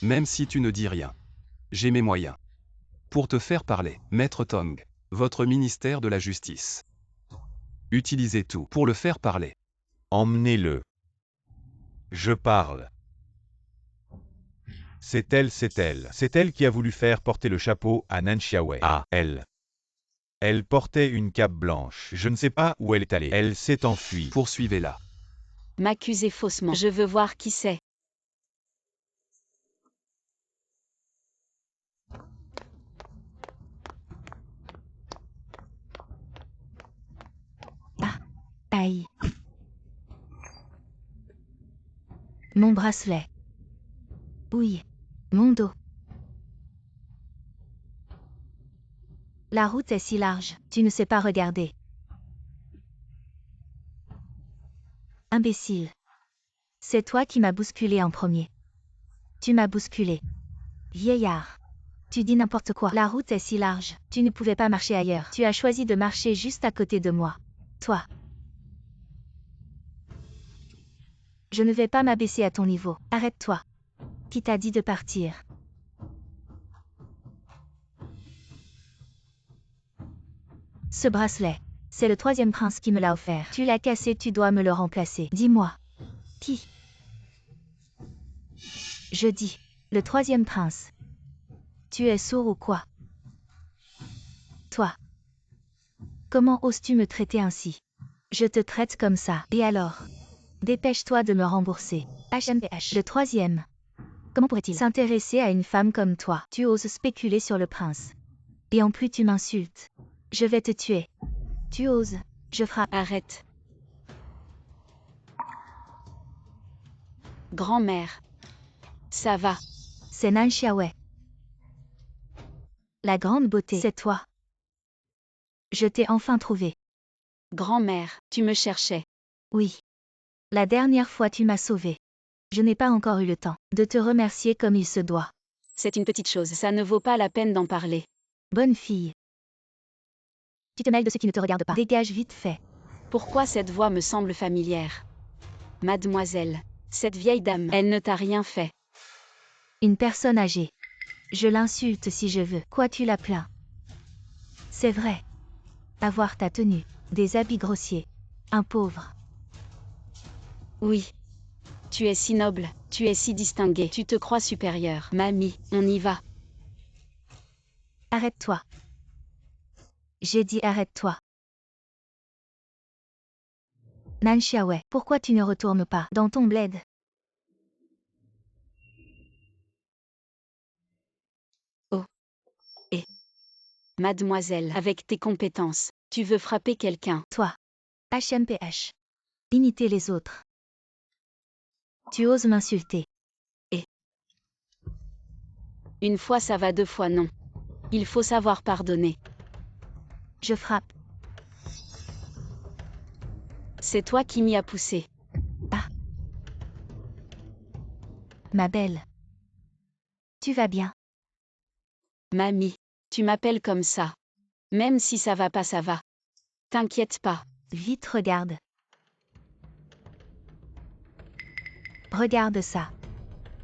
Même si tu ne dis rien. J'ai mes moyens. Pour te faire parler, Maître Tong, votre ministère de la Justice. Utilisez tout pour le faire parler. Emmenez-le. Je parle. C'est elle, c'est elle. C'est elle qui a voulu faire porter le chapeau à Nan Xiaowei. Ah, elle. Elle portait une cape blanche. Je ne sais pas où elle est allée. Elle s'est enfuie. Poursuivez-la. M'accuser faussement. Je veux voir qui c'est. Aïe. Mon bracelet. Oui. Mon dos. La route est si large, tu ne sais pas regarder. Imbécile. C'est toi qui m'as bousculé en premier. Tu m'as bousculé. Vieillard. Tu dis n'importe quoi. La route est si large, tu ne pouvais pas marcher ailleurs. Tu as choisi de marcher juste à côté de moi. Toi. Je ne vais pas m'abaisser à ton niveau. Arrête-toi. Qui t'a dit de partir? Ce bracelet. C'est le troisième prince qui me l'a offert. Tu l'as cassé, tu dois me le remplacer. Dis-moi. Qui? Je dis. Le troisième prince. Tu es sourd ou quoi? Toi. Comment oses-tu me traiter ainsi? Je te traite comme ça. Et alors? Dépêche-toi de me rembourser. HMPH. Le troisième. Comment pourrait-il s'intéresser à une femme comme toi? Tu oses spéculer sur le prince. Et en plus tu m'insultes. Je vais te tuer. Tu oses. Je frappe. Arrête. Grand-mère. Ça va. C'est Nan Xiaowei. La grande beauté. C'est toi. Je t'ai enfin trouvé. Grand-mère, tu me cherchais. Oui. La dernière fois tu m'as sauvé. Je n'ai pas encore eu le temps de te remercier comme il se doit. C'est une petite chose, ça ne vaut pas la peine d'en parler. Bonne fille. Tu te mêles de ce qui ne te regarde pas. Dégage vite fait. Pourquoi cette voix me semble familière? Mademoiselle, cette vieille dame, elle ne t'a rien fait. Une personne âgée. Je l'insulte si je veux. Quoi tu la plains? C'est vrai. Avoir ta tenue, des habits grossiers. Un pauvre. Oui. Tu es si noble, tu es si distinguée, tu te crois supérieure. Mamie, on y va. Arrête-toi. J'ai dit arrête-toi. Nan Xiaowei, pourquoi tu ne retournes pas dans ton bled? Mademoiselle, avec tes compétences, tu veux frapper quelqu'un. Toi. HMPH. Limiter les autres. Tu oses m'insulter. Une fois ça va, deux fois non. Il faut savoir pardonner. Je frappe. C'est toi qui m'y as poussé. Ma belle. Tu vas bien? Mamie, tu m'appelles comme ça. Même si ça va pas, ça va. T'inquiète pas. Vite, regarde. Regarde ça.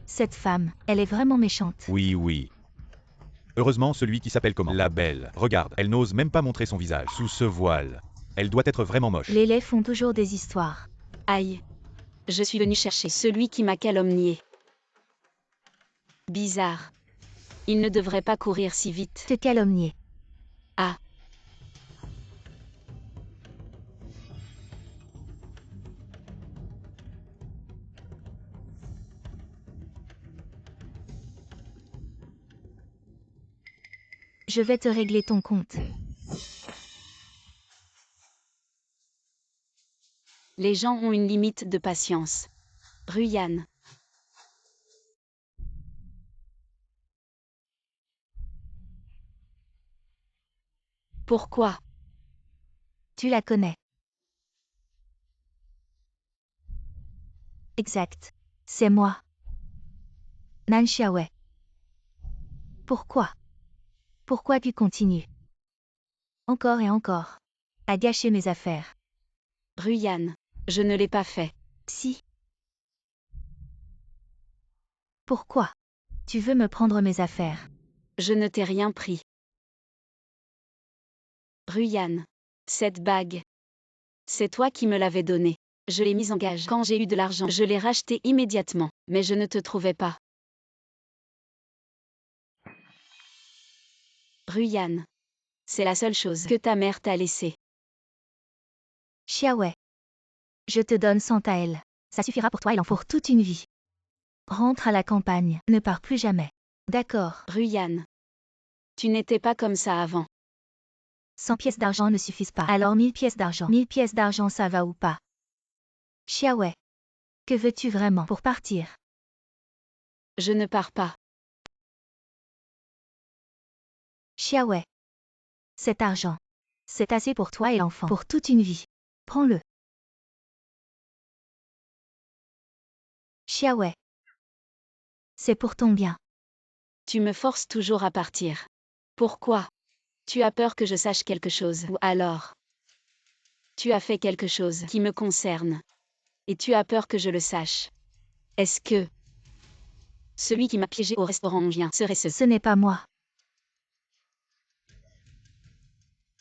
Cette femme, elle est vraiment méchante. Oui, oui. Heureusement, celui qui s'appelle comment? La belle. Regarde, elle n'ose même pas montrer son visage sous ce voile. Elle doit être vraiment moche. Les laits font toujours des histoires. Aïe. Je suis venue chercher celui qui m'a calomnié. Bizarre. Il ne devrait pas courir si vite. Te calomnier. Ah. Je vais te régler ton compte. Les gens ont une limite de patience. Ruyan. Pourquoi? Tu la connais. Exact. C'est moi. Nan Xiaowei. Pourquoi? Pourquoi tu continues? Encore et encore. À gâcher mes affaires. Ruyan. Je ne l'ai pas fait. Si. Pourquoi? Tu veux me prendre mes affaires. Je ne t'ai rien pris. Ruyan. Cette bague. C'est toi qui me l'avais donnée. Je l'ai mise en gage. Quand j'ai eu de l'argent, je l'ai rachetée immédiatement. Mais je ne te trouvais pas. Ruyan. C'est la seule chose que ta mère t'a laissée. Xiaowei. Je te donne 100 taels. Ça suffira pour toi et l'enfant pour toute une vie. Rentre à la campagne. Ne pars plus jamais. D'accord. Ruyan. Tu n'étais pas comme ça avant. 100 pièces d'argent ne suffisent pas. Alors 1000 pièces d'argent. 1000 pièces d'argent, ça va ou pas? Xiaowei. Que veux-tu vraiment pour partir? Je ne pars pas. Xiaowei. Cet argent. C'est assez pour toi et l'enfant. Pour toute une vie. Prends-le. Xiaowei. C'est pour ton bien. Tu me forces toujours à partir. Pourquoi? Tu as peur que je sache quelque chose, ou alors tu as fait quelque chose qui me concerne. Et tu as peur que je le sache. Est-ce que celui qui m'a piégé au restaurant indien serait ce? Ce n'est pas moi.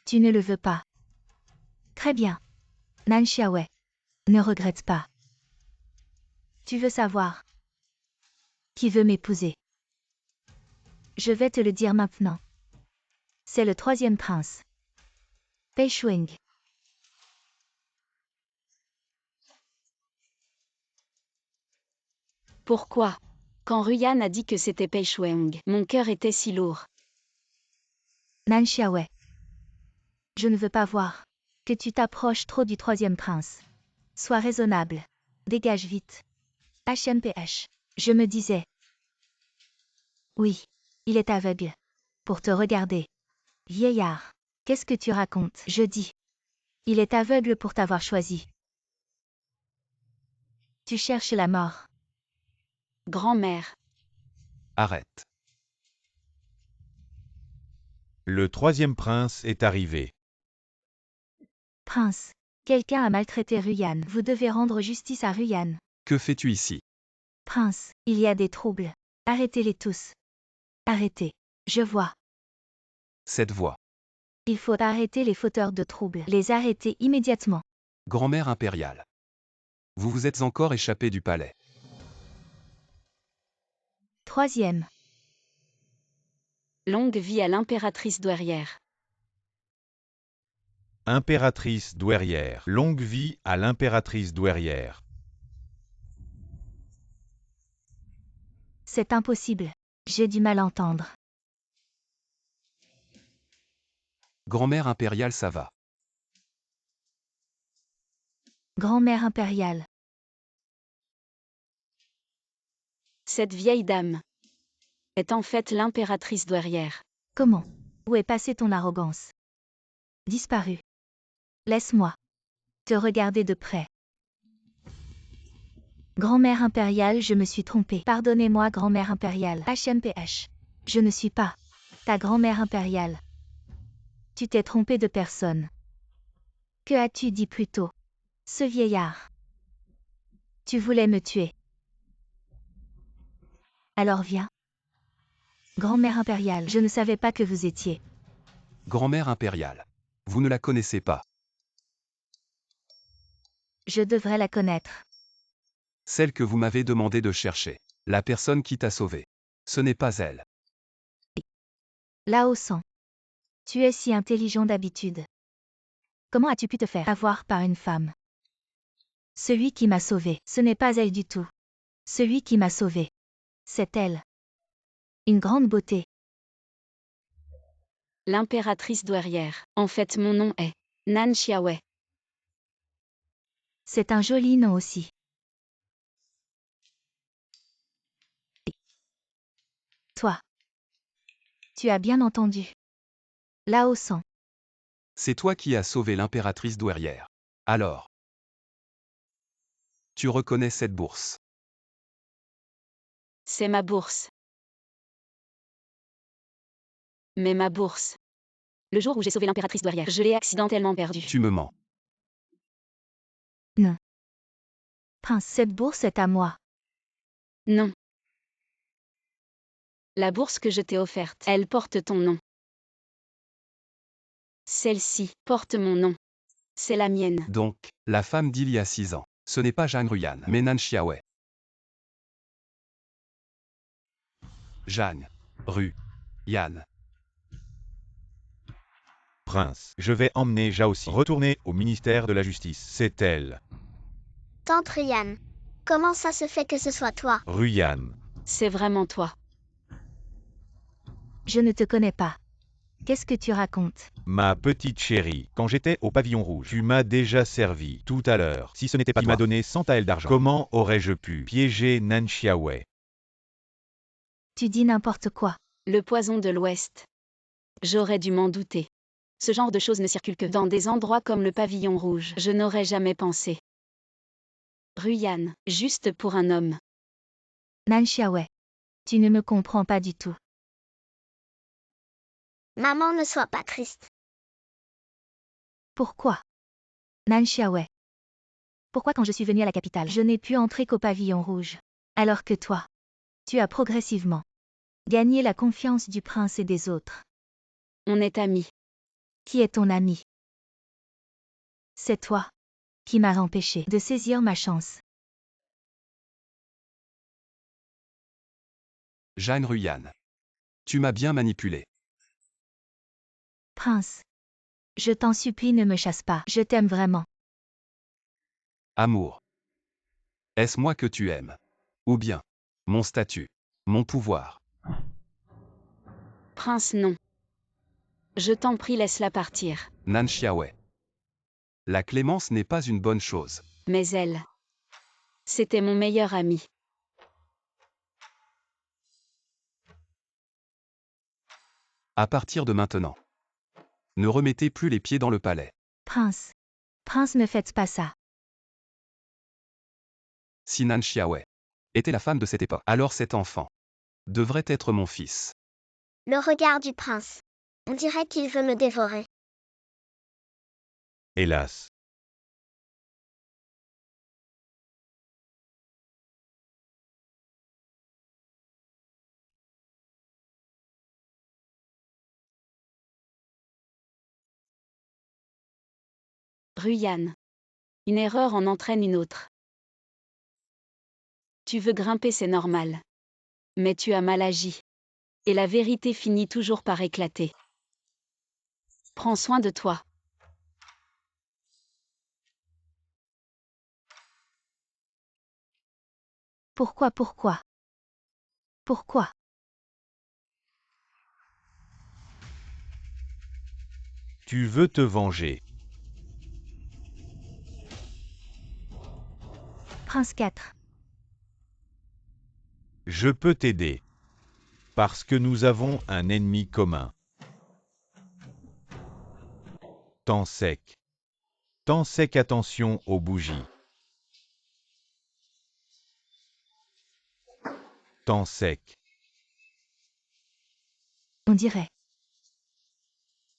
Tu ne le veux pas. Très bien. Nan Xiaowei. Ne regrette pas. Tu veux savoir qui veut m'épouser? Je vais te le dire maintenant. C'est le 3e prince. Pei Shuing. Pourquoi? Quand Ruyan a dit que c'était Pei Shueng, mon cœur était si lourd. Nan Xiaowei. Je ne veux pas voir que tu t'approches trop du 3e prince. Sois raisonnable. Dégage vite. HMPH. Je me disais. Oui. Il est aveugle. Pour te regarder. Vieillard. Qu'est-ce que tu racontes? Je dis. Il est aveugle pour t'avoir choisi. Tu cherches la mort. Grand-mère. Arrête. Le 3e prince est arrivé. Prince. Quelqu'un a maltraité Ruyan. Vous devez rendre justice à Ruyan. Que fais-tu ici? Prince, il y a des troubles. Arrêtez-les tous. Arrêtez. Je vois. Cette voix. Il faut arrêter les fauteurs de troubles. Les arrêter immédiatement. Grand-mère impériale. Vous vous êtes encore échappé du palais. 3e. Longue vie à l'impératrice douairière. Impératrice douairière. Longue vie à l'impératrice douairière. C'est impossible. J'ai du mal à entendre. Grand-mère impériale, ça va. Grand-mère impériale. Cette vieille dame est en fait l'impératrice douairière. Comment? Où est passée ton arrogance? Disparu. Laisse-moi te regarder de près. Grand-mère impériale, je me suis trompée. Pardonnez-moi, grand-mère impériale. HMPH. Je ne suis pas Ta grand-mère impériale. Tu t'es trompé de personne. Que as-tu dit plus tôt? Ce vieillard. Tu voulais me tuer. Alors viens. Grand-mère impériale, je ne savais pas que vous étiez. Grand-mère impériale. Vous ne la connaissez pas. Je devrais la connaître. Celle que vous m'avez demandé de chercher. La personne qui t'a sauvé. Ce n'est pas elle. Lao San. Tu es si intelligent d'habitude. Comment as-tu pu te faire avoir par une femme? Celui qui m'a sauvé, ce n'est pas elle du tout. Celui qui m'a sauvé. C'est elle. Une grande beauté. L'impératrice douairière. En fait, mon nom est Nan Xiaowei. C'est un joli nom aussi. Toi. Tu as bien entendu. Lao San. C'est toi qui as sauvé l'impératrice douairière. Alors. Tu reconnais cette bourse. C'est ma bourse. Mais ma bourse. Le jour où j'ai sauvé l'impératrice douairière, je l'ai accidentellement perdue. Tu me mens. Non. Prince, cette bourse est à moi. Non. La bourse que je t'ai offerte, elle porte ton nom. Celle-ci porte mon nom. C'est la mienne. Donc, la femme d'il y a 6 ans. Ce n'est pas Jeanne Ruyan, mais Nan Xiaowei. Jeanne. Yan. Prince, je vais emmener Zhaoxi. Retourner au ministère de la Justice. C'est elle. Tante Ryan. Comment ça se fait que ce soit toi? Ruyan. C'est vraiment toi. Je ne te connais pas. Qu'est-ce que tu racontes? Ma petite chérie, quand j'étais au pavillon rouge, tu m'as déjà servi, tout à l'heure. Si ce n'était pas toi qui m'a donné 100 taels d'argent, comment aurais-je pu piéger Nan Xiaowei? Tu dis n'importe quoi. Le poison de l'Ouest. J'aurais dû m'en douter. Ce genre de choses ne circule que dans des endroits comme le pavillon rouge. Je n'aurais jamais pensé. Ruyan, juste pour un homme. Nan Xiaowei. Tu ne me comprends pas du tout. Maman, ne sois pas triste. Pourquoi? Nan Xiaowei. Pourquoi quand je suis venue à la capitale, je n'ai pu entrer qu'au pavillon rouge? Alors que toi, tu as progressivement gagné la confiance du prince et des autres. On est amis. Qui est ton ami? C'est toi qui m'as empêché de saisir ma chance. Jeanne Ruyan. Tu m'as bien manipulé. Prince. Je t'en supplie, ne me chasse pas. Je t'aime vraiment. Amour. Est-ce moi que tu aimes? Ou bien mon statut, mon pouvoir? Prince, non. Je t'en prie, laisse-la partir. Nan Xiaowei. La clémence n'est pas une bonne chose. Mais elle. C'était mon meilleur ami. À partir de maintenant. Ne remettez plus les pieds dans le palais. Prince. Prince, ne faites pas ça. Si Nan Xiaowei était la femme de cette époque, alors cet enfant devrait être mon fils. Le regard du prince. On dirait qu'il veut me dévorer. Hélas. Ruyan. Une erreur en entraîne une autre. Tu veux grimper, c'est normal. Mais tu as mal agi. Et la vérité finit toujours par éclater. Prends soin de toi. Pourquoi? Pourquoi? Tu veux te venger. Prince 4. Je peux t'aider. Parce que nous avons un ennemi commun. Temps sec. Temps sec, attention aux bougies. Temps sec. On dirait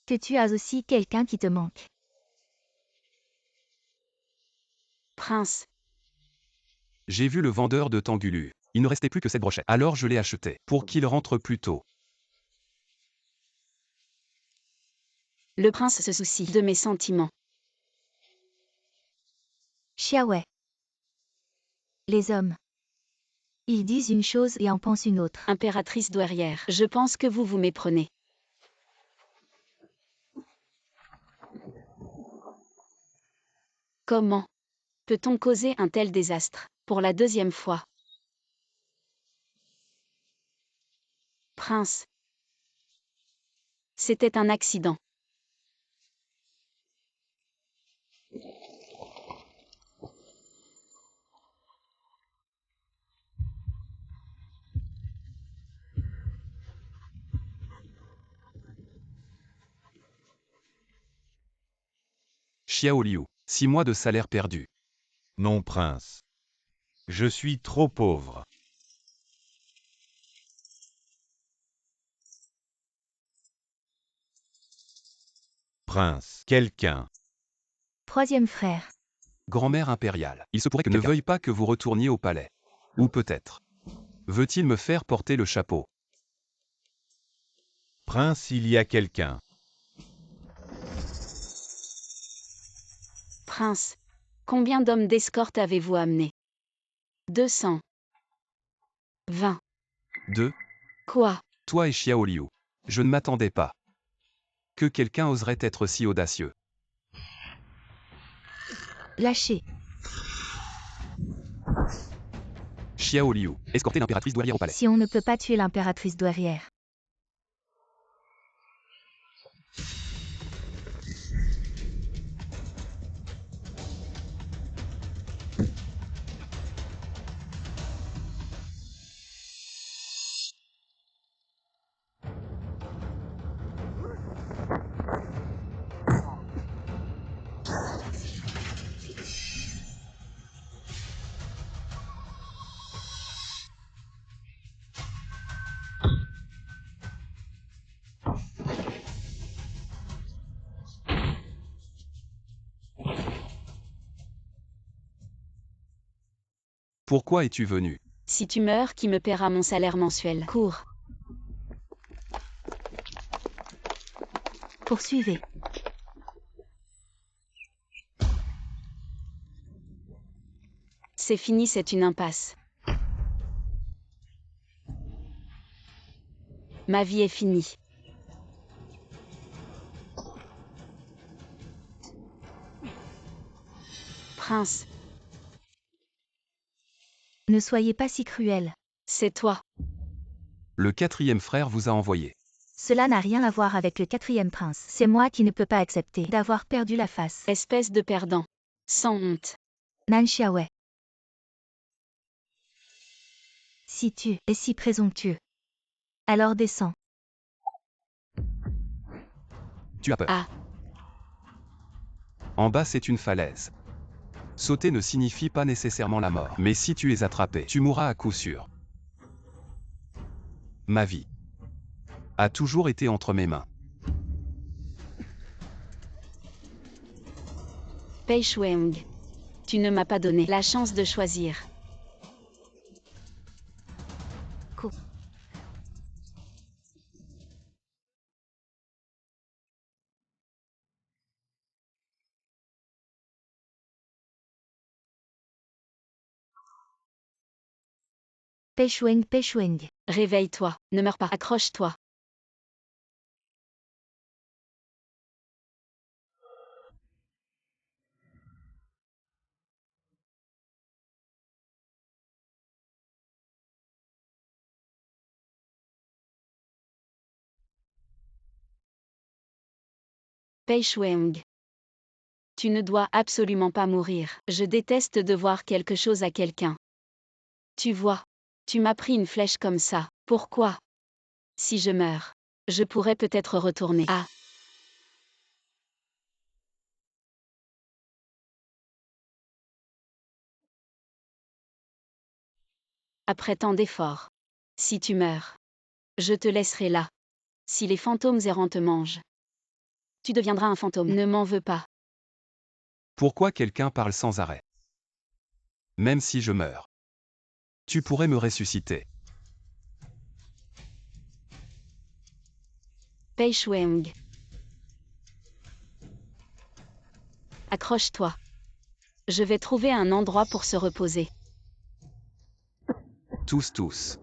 Que tu as aussi quelqu'un qui te manque. Prince, J'ai vu le vendeur de Tangulu. Il ne restait plus que cette brochette. Alors je l'ai achetée, pour qu'il rentre plus tôt. le prince se soucie de mes sentiments. Xiaowei. Les hommes. Ils disent une chose et en pensent une autre. Impératrice douairière, je pense que vous vous méprenez. Comment peut-on causer un tel désastre, pour la deuxième fois? Prince, c'était un accident. Xiao Liu. 6 mois de salaire perdu. Non, prince. Je suis trop pauvre. Prince, quelqu'un. Troisième frère. Grand-mère impériale. Il se pourrait que ne veuille pas que vous retourniez au palais. Ou peut-être. Veut-il me faire porter le chapeau? Prince, il y a quelqu'un. Prince, combien d'hommes d'escorte avez-vous amené? 200. 20. 2. Quoi? Toi et Xiao Liu. Je ne m'attendais pas. Que quelqu'un oserait être si audacieux. Lâché. Xiao Liu. Escorter l'impératrice douairière au palais. Si on ne peut pas tuer l'impératrice douairière. Pourquoi es-tu venu? Si tu meurs, qui me paiera mon salaire mensuel? Cours. Poursuivez. C'est fini, c'est une impasse. Ma vie est finie. Prince, Ne soyez pas si cruel. c'est toi. Le 4e frère vous a envoyé. Cela n'a rien à voir avec le 4e prince. C'est moi qui ne peux pas accepter d'avoir perdu la face. Espèce de perdant. Sans honte. Nan Xiaowei. Si tu es si présomptueux, alors descends. Tu as peur. Ah. En bas c'est une falaise. Sauter ne signifie pas nécessairement la mort. Mais si tu es attrapé, tu mourras à coup sûr. Ma vie a toujours été entre mes mains. Pei Shuang. Tu ne m'as pas donné la chance de choisir. Pei Shuang, Pei Shuang. Réveille-toi, ne meurs pas, accroche-toi. Pei Shuang. Tu ne dois absolument pas mourir. Je déteste devoir quelque chose à quelqu'un. Tu vois, tu m'as pris une flèche comme ça. Pourquoi? Si je meurs, je pourrais peut-être retourner. Ah. Après tant d'efforts. Si tu meurs, je te laisserai là. Si les fantômes errants te mangent. Tu deviendras un fantôme. Ne m'en veux pas. Pourquoi quelqu'un parle sans arrêt? Même si je meurs. Tu pourrais me ressusciter. Pei Shuang. Accroche-toi. Je vais trouver un endroit pour se reposer. Tous.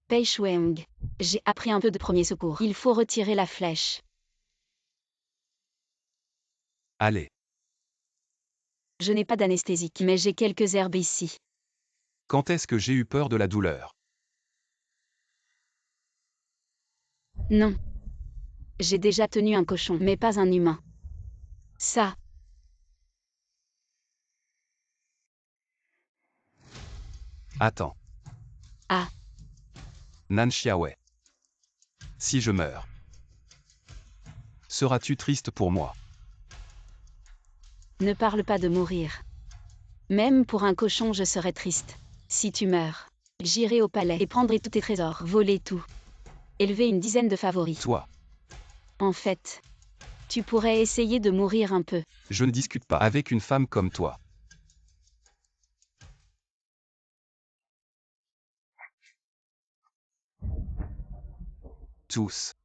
Pei Shuang. J'ai appris un peu de premier secours. Il faut retirer la flèche. Allez. Je n'ai pas d'anesthésique, mais j'ai quelques herbes ici. Quand est-ce que j'ai eu peur de la douleur? Non. J'ai déjà tenu un cochon, mais pas un humain. Ça. Attends. Ah. Nan Xiaowei. Si je meurs, seras-tu triste pour moi? Ne parle pas de mourir. Même pour un cochon, je serais triste. Si tu meurs, j'irai au palais et prendrai tous tes trésors, voler tout. Élever une dizaine de favoris. Toi, En fait, tu pourrais essayer de mourir un peu. je ne discute pas avec une femme comme toi. Tous.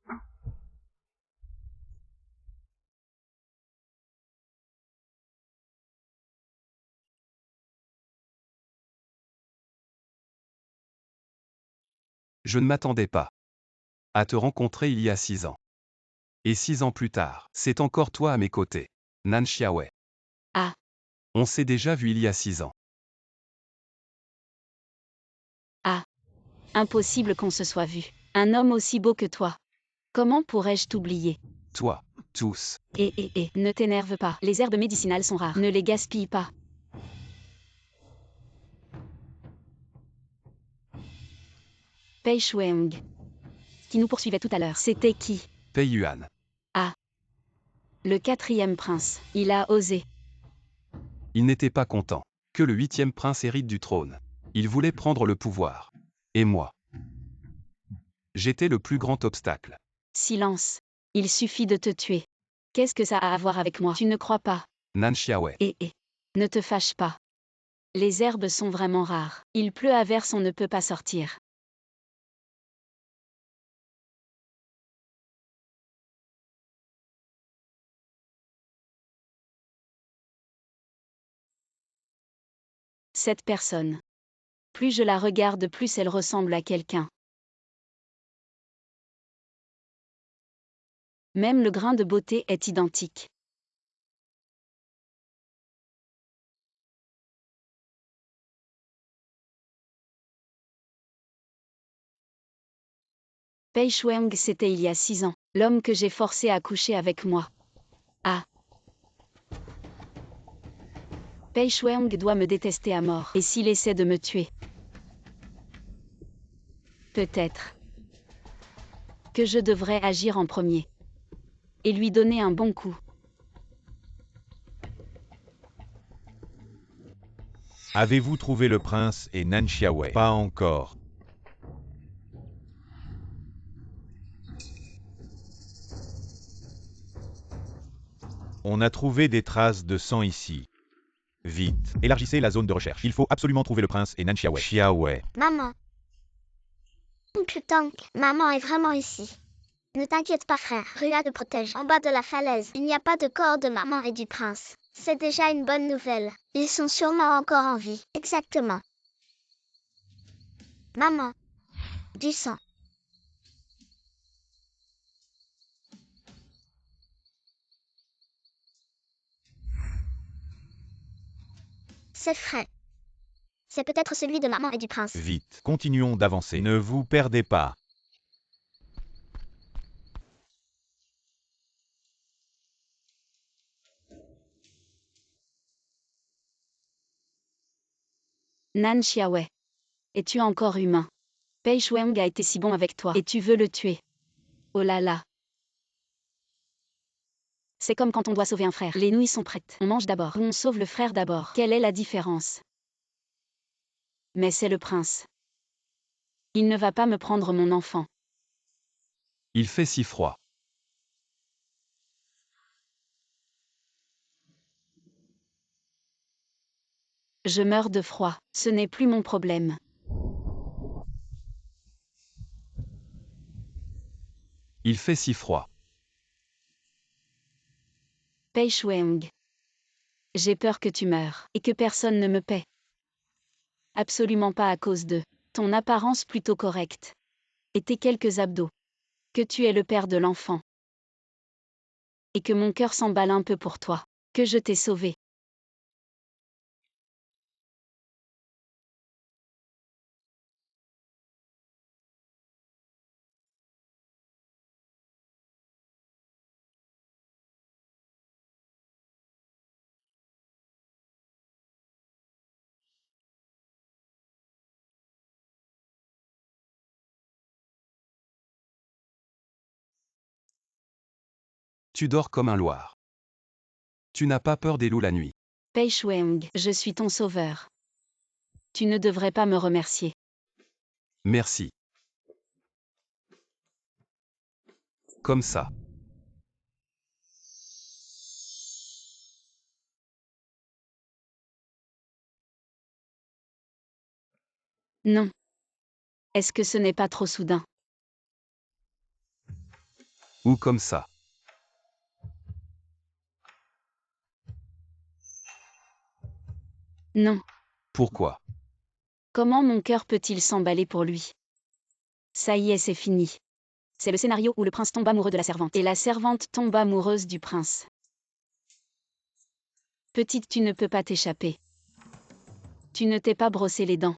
Je ne m'attendais pas à te rencontrer il y a 6 ans. Et 6 ans plus tard, c'est encore toi à mes côtés. Nan Xiaowei. Ah. On s'est déjà vu il y a 6 ans. Ah. Impossible qu'on se soit vu. Un homme aussi beau que toi. Comment pourrais-je t'oublier? Toi, tous. Ne t'énerve pas. Les herbes médicinales sont rares. Ne les gaspille pas. Pei Shuang. Qui nous poursuivait tout à l'heure. C'était qui? Pei Yuan. Ah. Le 4e prince. Il a osé. Il n'était pas content que le 8e prince hérite du trône. Il voulait prendre le pouvoir. Et moi, j'étais le plus grand obstacle. Silence. Il suffit de te tuer. Qu'est-ce que ça a à voir avec moi? Tu ne crois pas? Nan Xiaowei. Ne te fâche pas. Les herbes sont vraiment rares. Il pleut à verse, on ne peut pas sortir. Cette personne. Plus je la regarde, plus elle ressemble à quelqu'un. Même le grain de beauté est identique. Pei Shuang, c'était il y a 6 ans, l'homme que j'ai forcé à coucher avec moi. Ah. Pei Shuang doit me détester à mort. Et s'il essaie de me tuer? Peut-être que je devrais agir en premier. Et lui donner un bon coup. Avez-vous trouvé le prince et Nan Xiaowei? Pas encore. On a trouvé des traces de sang ici. Vite, élargissez la zone de recherche. Il faut absolument trouver le prince et Nan Xiaowei. Xiaowei. Maman. Putain, maman est vraiment ici. Ne t'inquiète pas frère, Rua te protège. En bas de la falaise, il n'y a pas de corps de maman et du prince. C'est déjà une bonne nouvelle. Ils sont sûrement encore en vie. Exactement. Maman. Du sang. C'est frais. C'est peut-être celui de maman et du prince. Vite, continuons d'avancer. Ne vous perdez pas. Nan Xiaowei. Es-tu encore humain? Pei Shuang a été si bon avec toi. Et tu veux le tuer? Oh là là. C'est comme quand on doit sauver un frère. Les nouilles sont prêtes. On mange d'abord. Ou on sauve le frère d'abord. Quelle est la différence? Mais c'est le prince. Il ne va pas me prendre mon enfant. Il fait si froid. Je meurs de froid. Ce n'est plus mon problème. Il fait si froid. Pei Shuang. J'ai peur que tu meures, et que personne ne me paie. Absolument pas à cause de ton apparence plutôt correcte. Et tes quelques abdos. Que tu es le père de l'enfant. Et que mon cœur s'emballe un peu pour toi. Que je t'ai sauvé. Tu dors comme un loir. Tu n'as pas peur des loups la nuit. Pei Shuang, je suis ton sauveur. Tu ne devrais pas me remercier. Merci. Comme ça. Non. Est-ce que ce n'est pas trop soudain? Ou comme ça. Non. Pourquoi? Comment mon cœur peut-il s'emballer pour lui? Ça y est, c'est fini. C'est le scénario où le prince tombe amoureux de la servante. Et la servante tombe amoureuse du prince. Petite, tu ne peux pas t'échapper. Tu ne t'es pas brossé les dents.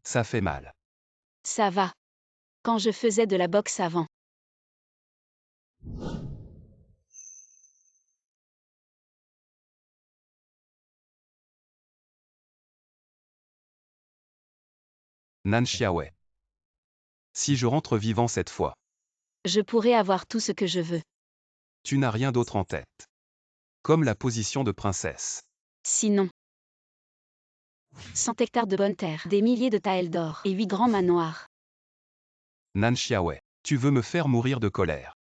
Ça fait mal. Ça va. Quand je faisais de la boxe avant. Nan Xiaowei. Si je rentre vivant cette fois, Je pourrais avoir tout ce que je veux. tu n'as rien d'autre en tête. Comme la position de princesse. Sinon. 100 hectares de bonne terre, des milliers de taels d'or et 8 grands manoirs. Nan Xiaowei. Tu veux me faire mourir de colère.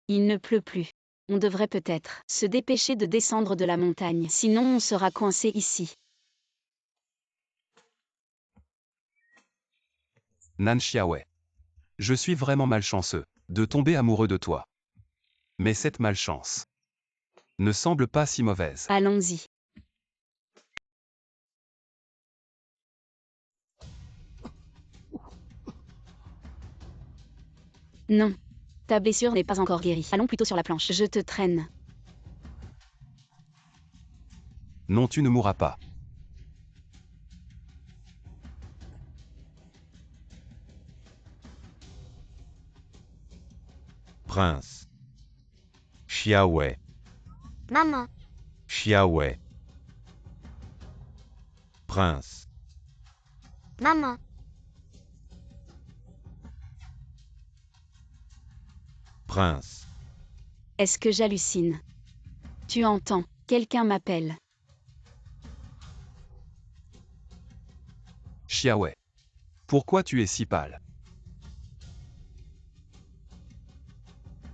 Il ne pleut plus. On devrait peut-être se dépêcher de descendre de la montagne, sinon on sera coincé ici. Nan Xiaowei. Je suis vraiment malchanceux de tomber amoureux de toi. Mais cette malchance ne semble pas si mauvaise. Allons-y. Non. Ta blessure n'est pas encore guérie. Allons plutôt sur la planche. Je te traîne. Non, tu ne mourras pas. Prince. Xiaowei. Maman. Xiaowei. Prince. Maman. Prince. Est-ce que j'hallucine? Tu entends? Quelqu'un m'appelle. Xiaowei. Pourquoi tu es si pâle?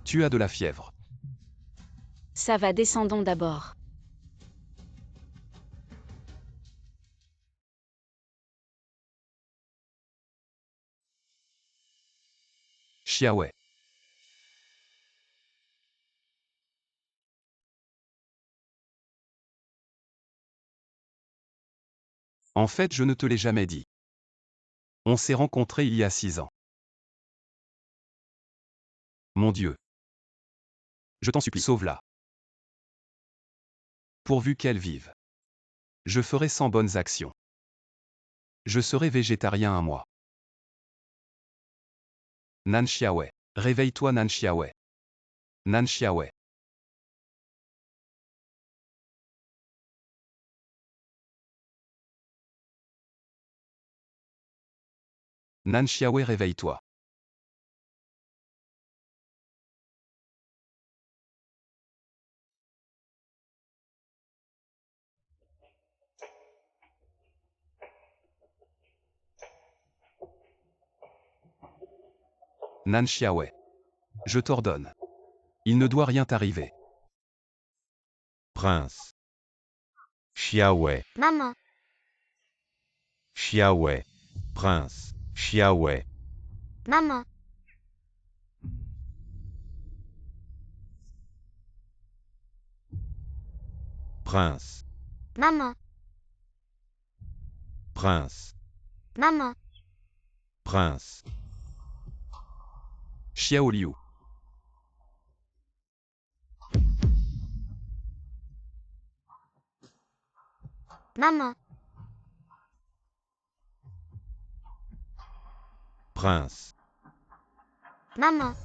Tu as de la fièvre. Ça va, descendons d'abord. Xiaowei. En fait, je ne te l'ai jamais dit. On s'est rencontrés il y a 6 ans. Mon Dieu. Je t'en supplie, sauve-la. Pourvu qu'elle vive. Je ferai 100 bonnes actions. Je serai végétarien un mois. Nan Xiaowei. Réveille-toi Nan Xiaowei. Nan Xiaowei. Nan Xiaowei, réveille-toi. Nan Xiaowei. Je t'ordonne. Il ne doit rien t'arriver. Prince. Xiaowei. Maman. Xiaowei. Prince. Xiaowei. Maman. Prince. Maman. Prince. Maman. Prince. Xiao Liu. Maman. Prince. Maman.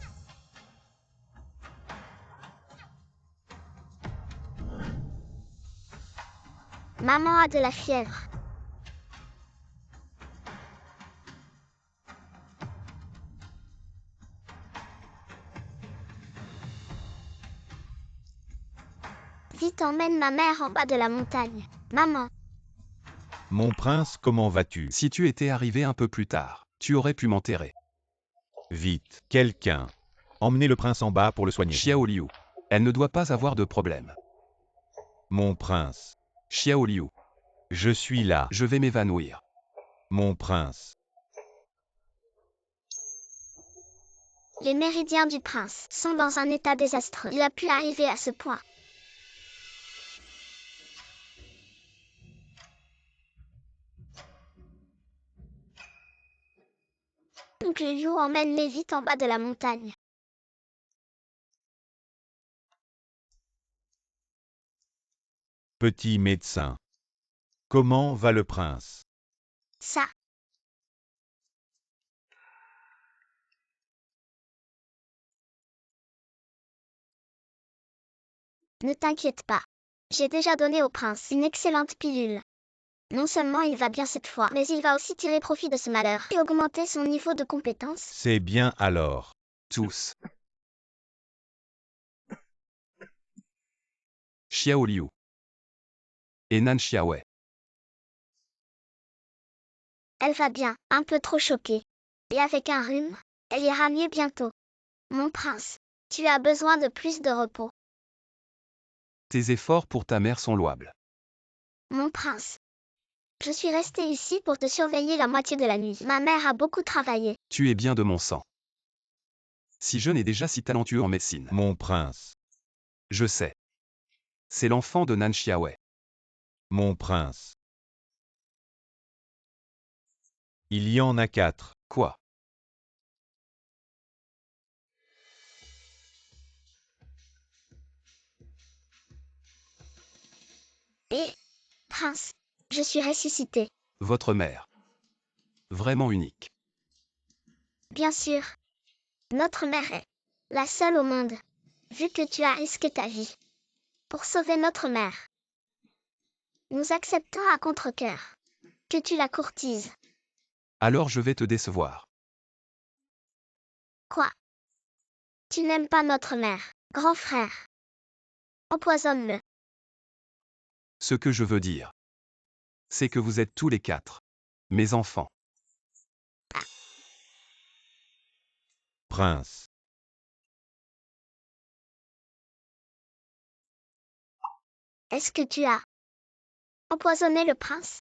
Maman a de la fièvre. Vite emmène ma mère en bas de la montagne. Maman. Mon prince, comment vas-tu? Si tu étais arrivé un peu plus tard, tu aurais pu m'enterrer. Vite, quelqu'un. Emmenez le prince en bas pour le soigner. Xiao Liu. Elle ne doit pas avoir de problème. Mon prince. Xiao Liu. Je suis là. Je vais m'évanouir. Mon prince. Les méridiens du prince sont dans un état désastreux. Il a pu arriver à ce point. Oncle Liu emmène-les vite en bas de la montagne. Petit médecin. Comment va le prince? Ça. Ne t'inquiète pas. J'ai déjà donné au prince une excellente pilule. Non seulement il va bien cette fois, mais il va aussi tirer profit de ce malheur et augmenter son niveau de compétence. C'est bien alors. Tous. Xiao Liu. Et Nan Xiaowei. Elle va bien, un peu trop choquée. Et avec un rhume, elle ira mieux bientôt. Mon prince, tu as besoin de plus de repos. Tes efforts pour ta mère sont louables. Mon prince. Je suis restée ici pour te surveiller la moitié de la nuit. Ma mère a beaucoup travaillé. Tu es bien de mon sang. Si je n'es déjà si talentueux en médecine. Mon prince. Je sais. C'est l'enfant de Nan Xiaowei. Mon prince. Il y en a 4. Quoi? Et, prince, je suis ressuscitée. Votre mère. Vraiment unique. Bien sûr. Notre mère est la seule au monde, vu que tu as risqué ta vie pour sauver notre mère. Nous acceptons à contre-cœur que tu la courtises. Alors je vais te décevoir. Quoi? Tu n'aimes pas notre mère, grand frère. Empoisonne-le. Ce que je veux dire, c'est que vous êtes tous les 4 mes enfants. Prince. Est-ce que tu as empoisonné le prince?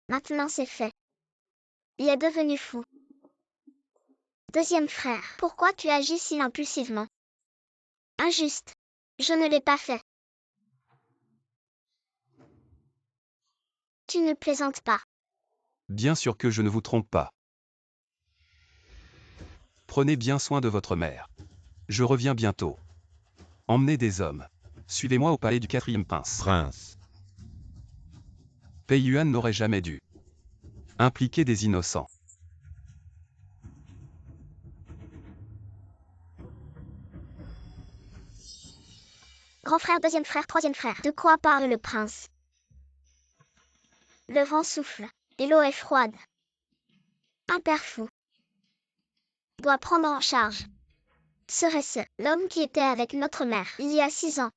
Maintenant c'est fait. Il est devenu fou. Deuxième frère, pourquoi tu agis si impulsivement? Injuste. Je ne l'ai pas fait. Tu ne plaisantes pas. Bien sûr que je ne vous trompe pas. Prenez bien soin de votre mère. Je reviens bientôt. Emmenez des hommes. Suivez-moi au palais du 4e prince. Prince. Pei Yuan n'aurait jamais dû impliquer des innocents. Grand frère, deuxième frère, troisième frère. De quoi parle le prince? Le vent souffle, et l'eau est froide. Un père fou doit prendre en charge. Serait-ce l'homme qui était avec notre mère il y a 6 ans?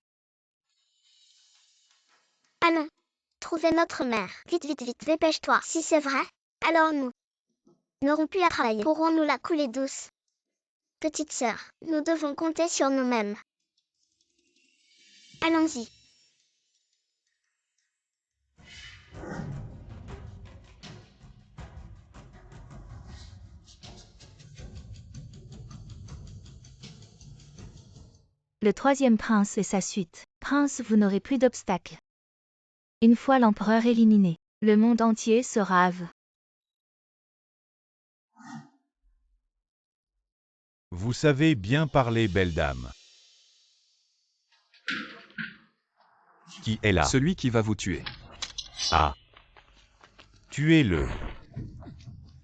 Allons, trouver notre mère. Vite, vite, vite, dépêche-toi. Si c'est vrai, alors nous n'aurons plus à travailler. Pourrons-nous la couler douce? Petite sœur, nous devons compter sur nous-mêmes. Allons-y. Le troisième prince et sa suite. Prince, vous n'aurez plus d'obstacles. Une fois l'empereur éliminé, le monde entier sera à vous. Vous savez bien parler, belle dame. Qui est là? Celui qui va vous tuer. Ah. Tuez-le.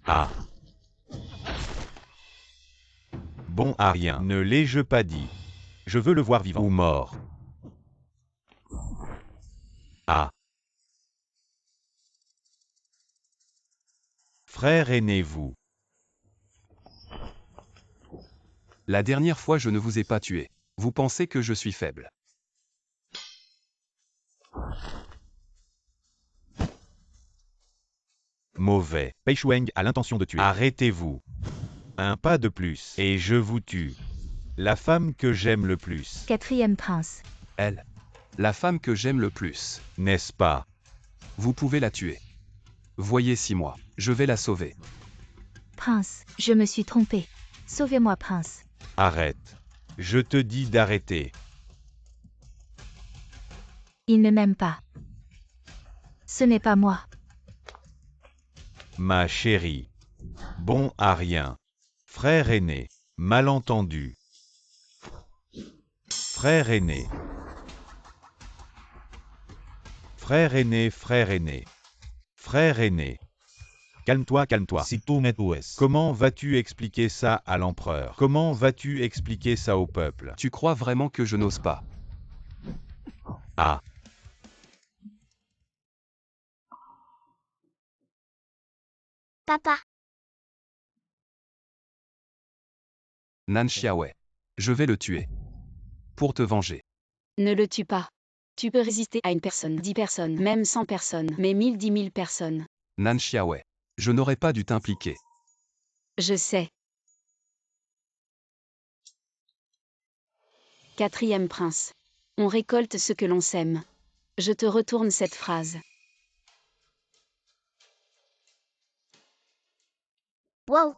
Ah. Bon à rien, ne l'ai-je pas dit. Je veux le voir vivant ou mort. Ah. Frère aîné, vous. La dernière fois je ne vous ai pas tué. Vous pensez que je suis faible. Mauvais. Pei Shuang a l'intention de tuer. Arrêtez-vous. Un pas de plus, et je vous tue. La femme que j'aime le plus. Quatrième prince. Elle. La femme que j'aime le plus. N'est-ce pas? Vous pouvez la tuer. Voyez 6 mois. Je vais la sauver. Prince, je me suis trompé. Sauvez-moi, prince. Arrête. Je te dis d'arrêter. Il ne m'aime pas. Ce n'est pas moi. Ma chérie. Bon à rien. Frère aîné. Malentendu. Frère aîné. Frère aîné, frère aîné. Frère aîné. Calme-toi, calme-toi. Comment vas-tu expliquer ça à l'empereur? Comment vas-tu expliquer ça au peuple? Tu crois vraiment que je n'ose pas? Ah. Papa, Nan Xiaowei. Je vais le tuer. Pour te venger. Ne le tue pas. Tu peux résister à une personne, 10 personnes, même 100 personnes, mais 1000, 10 000 personnes. Nan Xiaowei. Je n'aurais pas dû t'impliquer. Je sais. Quatrième prince. On récolte ce que l'on sème. Je te retourne cette phrase. wow.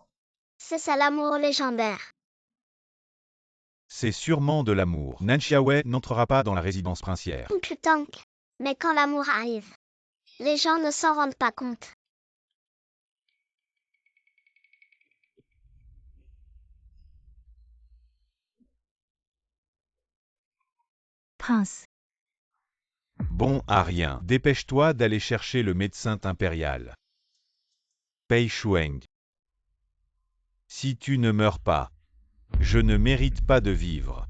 C'est ça l'amour légendaire. C'est sûrement de l'amour. Nan Xiaowei n'entrera pas dans la résidence princière. Putain. Mais quand l'amour arrive, les gens ne s'en rendent pas compte. Prince, Bon à rien. Dépêche-toi d'aller chercher le médecin impérial. Pei Shuang. Si tu ne meurs pas, je ne mérite pas de vivre.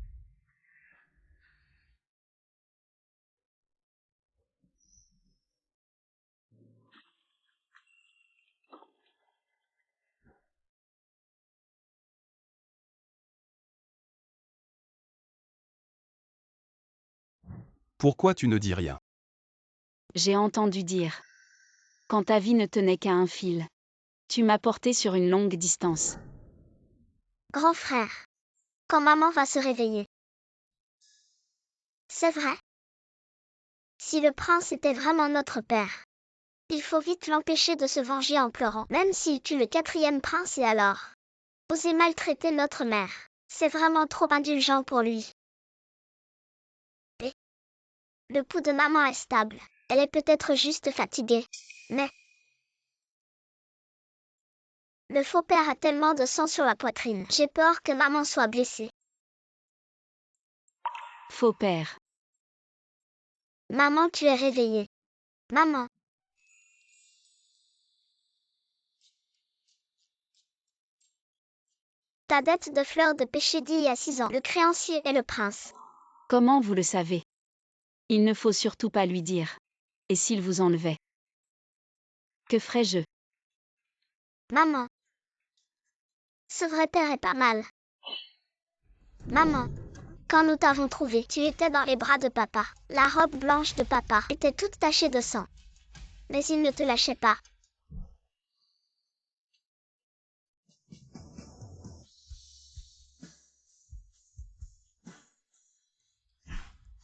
Pourquoi tu ne dis rien? J'ai entendu dire. Quand ta vie ne tenait qu'à un fil. Tu m'as porté sur une longue distance. Grand frère, quand maman va se réveiller. C'est vrai. Si le prince était vraiment notre père, il faut vite l'empêcher de se venger en pleurant. Même s'il tue le quatrième prince et alors oser maltraiter notre mère, c'est vraiment trop indulgent pour lui. Le pouls de maman est stable. Elle est peut-être juste fatiguée. Mais le faux père a tellement de sang sur la poitrine. J'ai peur que maman soit blessée. Faux père. Maman, tu es réveillée. Maman. Ta dette de fleurs de péché d'il y a 6 ans. Le créancier est le prince. Comment vous le savez? Il ne faut surtout pas lui dire. Et s'il vous enlevait? Que ferais-je? Maman. Ce vrai père est pas mal. Maman. Quand nous t'avons trouvé, tu étais dans les bras de papa. La robe blanche de papa était toute tachée de sang. Mais il ne te lâchait pas.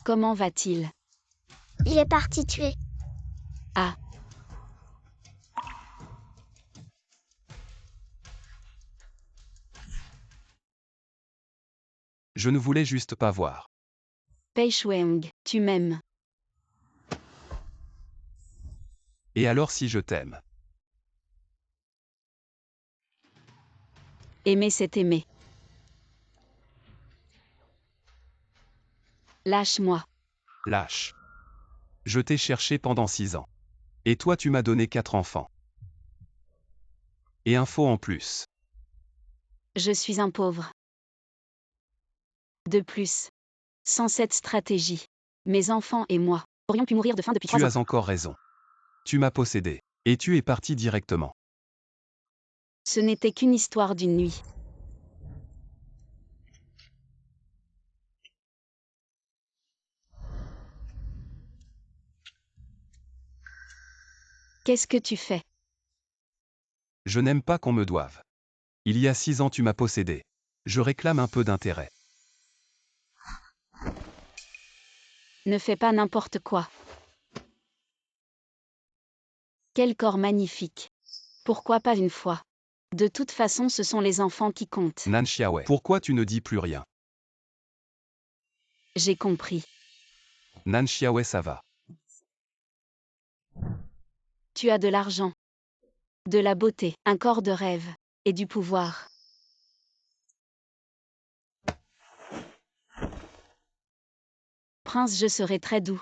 Comment va-t-il? Il est parti tuer. Ah. Je ne voulais juste pas voir. Pei Shuang, tu m'aimes. Et alors si je t'aime? Aimer c'est aimer. Lâche-moi. Lâche. Je t'ai cherché pendant 6 ans. Et toi tu m'as donné 4 enfants. Et un faux en plus. Je suis un pauvre. De plus, sans cette stratégie, mes enfants et moi aurions pu mourir de faim depuis 3 Tu ans. as encore raison. Tu m'as possédé. Et tu es parti directement. Ce n'était qu'une histoire d'une nuit. Qu'est-ce que tu fais? Je n'aime pas qu'on me doive. Il y a 6 ans tu m'as possédé. Je réclame un peu d'intérêt. Ne fais pas n'importe quoi. Quel corps magnifique. Pourquoi pas une fois? De toute façon, ce sont les enfants qui comptent. Nan Xiaowei, pourquoi tu ne dis plus rien? J'ai compris. Nan Xiaowei, ça va. Tu as de l'argent, de la beauté, un corps de rêve, et du pouvoir. Prince, je serai très doux.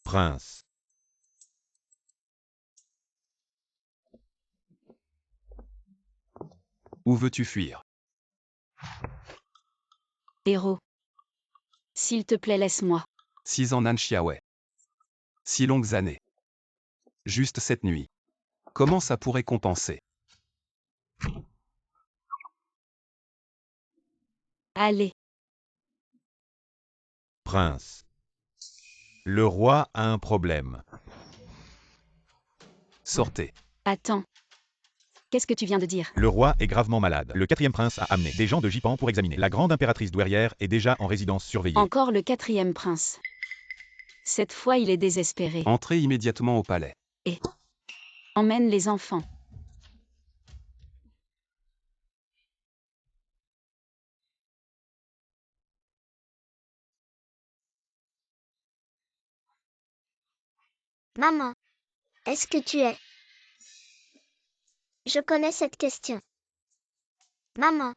Prince. Où veux-tu fuir? Héros. S'il te plaît, laisse-moi. 6 ans Nan Xiaowei. 6 longues années. Juste cette nuit. Comment ça pourrait compenser? Allez, Prince. Le roi a un problème. Sortez. attends. Qu'est-ce que tu viens de dire? Le roi est gravement malade. Le 4e prince a amené des gens de Jipan pour examiner. La grande impératrice douairière est déjà en résidence surveillée. Encore le 4e prince. Cette fois, il est désespéré. Entrez immédiatement au palais. Emmène les enfants. Maman, est-ce que tu es? Je connais cette question. Maman,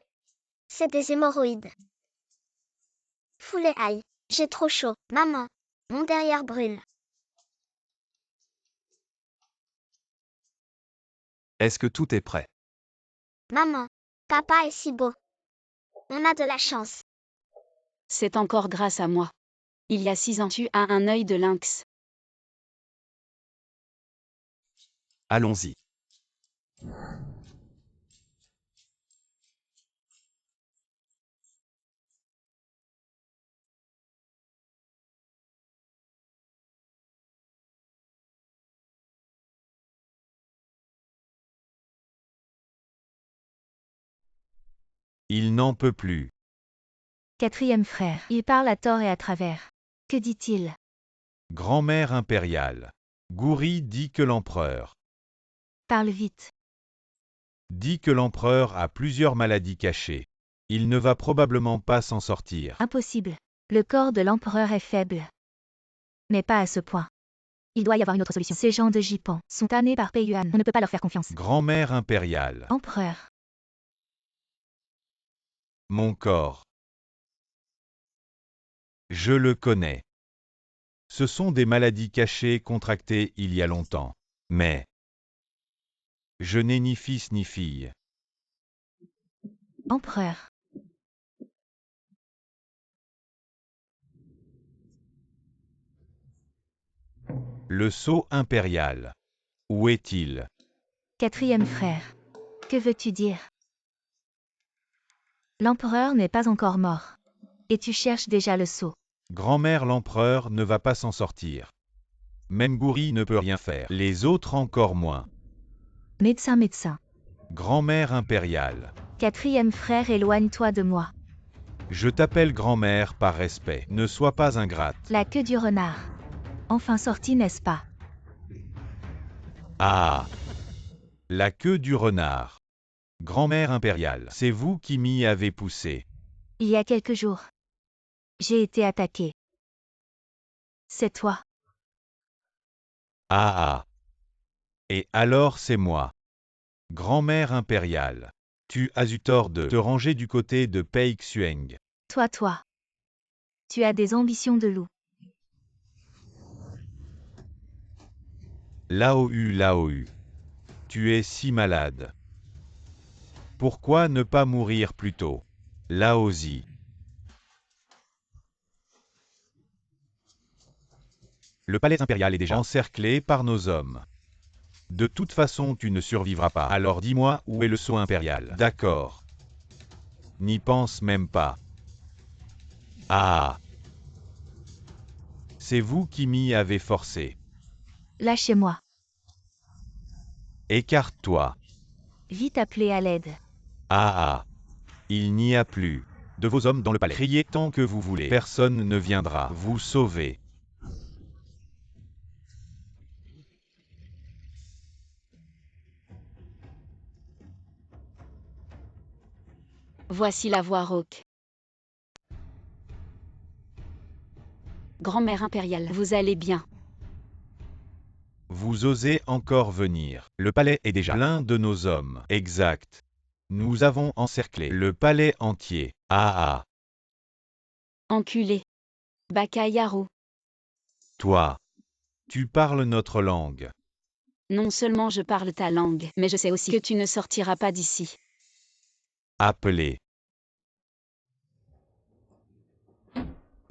c'est des hémorroïdes. Foulet aïe, j'ai trop chaud. Maman, mon derrière brûle. Est-ce que tout est prêt? Maman, papa est si beau. On a de la chance. C'est encore grâce à moi. Il y a 6 ans, tu as un œil de lynx. Allons-y. Il n'en peut plus. 4e frère. Il parle à tort et à travers. Que dit-il? Grand-mère impériale. Gouri dit que l'empereur. Parle vite. Dit que l'empereur a plusieurs maladies cachées. Il ne va probablement pas s'en sortir. Impossible. Le corps de l'empereur est faible. Mais pas à ce point. Il doit y avoir une autre solution. Ces gens de Jipan sont tannés par Pei Yuan. On ne peut pas leur faire confiance. Grand-mère impériale. Empereur. Mon corps. Je le connais. Ce sont des maladies cachées contractées il y a longtemps. Mais je n'ai ni fils ni fille. Empereur. Le sceau impérial. Où est-il? 4e frère. Que veux-tu dire? L'empereur n'est pas encore mort. Et tu cherches déjà le sceau. Grand-mère l'empereur ne va pas s'en sortir. Même Gouri ne peut rien faire. Les autres encore moins. Médecin, médecin. Grand-mère impériale. Quatrième frère, éloigne-toi de moi. Je t'appelle grand-mère par respect. Ne sois pas ingrate. La queue du renard. Enfin sorti, n'est-ce pas? Ah! La queue du renard. Grand-mère impériale, c'est vous qui m'y avez poussé. Il y a quelques jours. J'ai été attaqué. C'est toi. Ah! Et alors c'est moi. Grand-mère impériale. Tu as eu tort de te ranger du côté de Pei Xueng. Toi. Tu as des ambitions de loup. Laohu. Tu es si malade. Pourquoi ne pas mourir plus tôt? Laozi. Le palais impérial est déjà encerclé par nos hommes. De toute façon, tu ne survivras pas. Alors dis-moi où est le sceau impérial. D'accord. N'y pense même pas. Ah! C'est vous qui m'y avez forcé. Lâchez-moi. Écarte-toi. Vite appeler à l'aide. Ah! Il n'y a plus de vos hommes dans le palais. Criez tant que vous voulez. Personne ne viendra vous sauver. Voici la voix rauque. Grand-mère impériale, vous allez bien. Vous osez encore venir. Le palais est déjà plein de nos hommes. Exact. Nous avons encerclé le palais entier. Ah! Enculé. Bakayaru. Toi. Tu parles notre langue. Non seulement je parle ta langue, mais je sais aussi que tu ne sortiras pas d'ici. Appelez.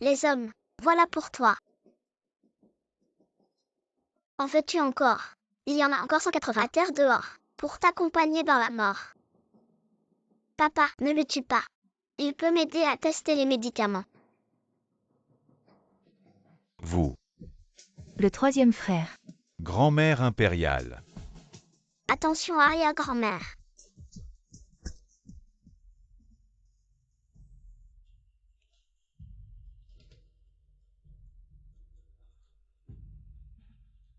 Les hommes, voilà pour toi. En veux-tu encore? Il y en a encore 180 à terre dehors, pour t'accompagner dans la mort. Papa, ne le tue pas. Il peut m'aider à tester les médicaments. Vous. Le troisième frère. Grand-mère impériale. Attention arrière-grand-mère.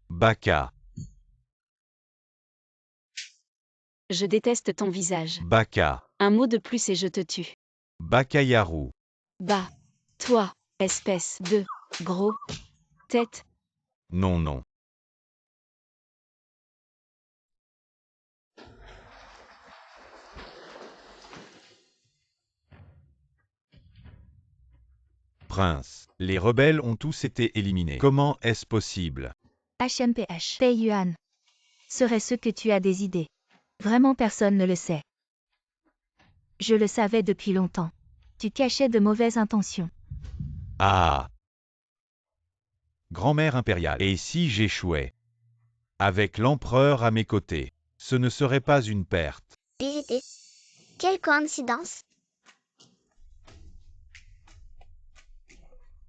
Baka. Je déteste ton visage. Baka. Un mot de plus et je te tue. Bakayaru. Bah. Toi, espèce de gros tête. Non. Prince, les rebelles ont tous été éliminés. Comment est-ce possible? HMPH. Pei Yuan. Serait-ce que tu as des idées? Vraiment personne ne le sait. Je le savais depuis longtemps. Tu cachais de mauvaises intentions. Ah! Grand-mère impériale. Et si j'échouais? Avec l'empereur à mes côtés, ce ne serait pas une perte. Visiter. Quelle coïncidence.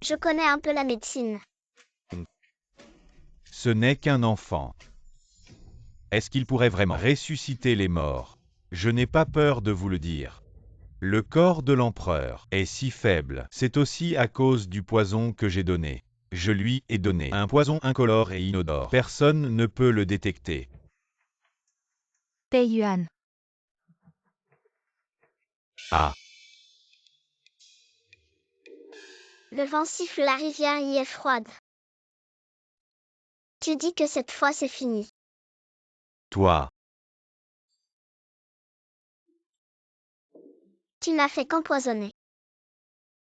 Je connais un peu la médecine. Ce n'est qu'un enfant. Est-ce qu'il pourrait vraiment ressusciter les morts? Je n'ai pas peur de vous le dire. Le corps de l'empereur est si faible, c'est aussi à cause du poison que j'ai donné. Je lui ai donné un poison incolore et inodore. Personne ne peut le détecter. Pei Yuan. Ah! Le vent siffle, la rivière y est froide. Tu dis que cette fois c'est fini. Toi! Tu n'as fait qu'empoisonner.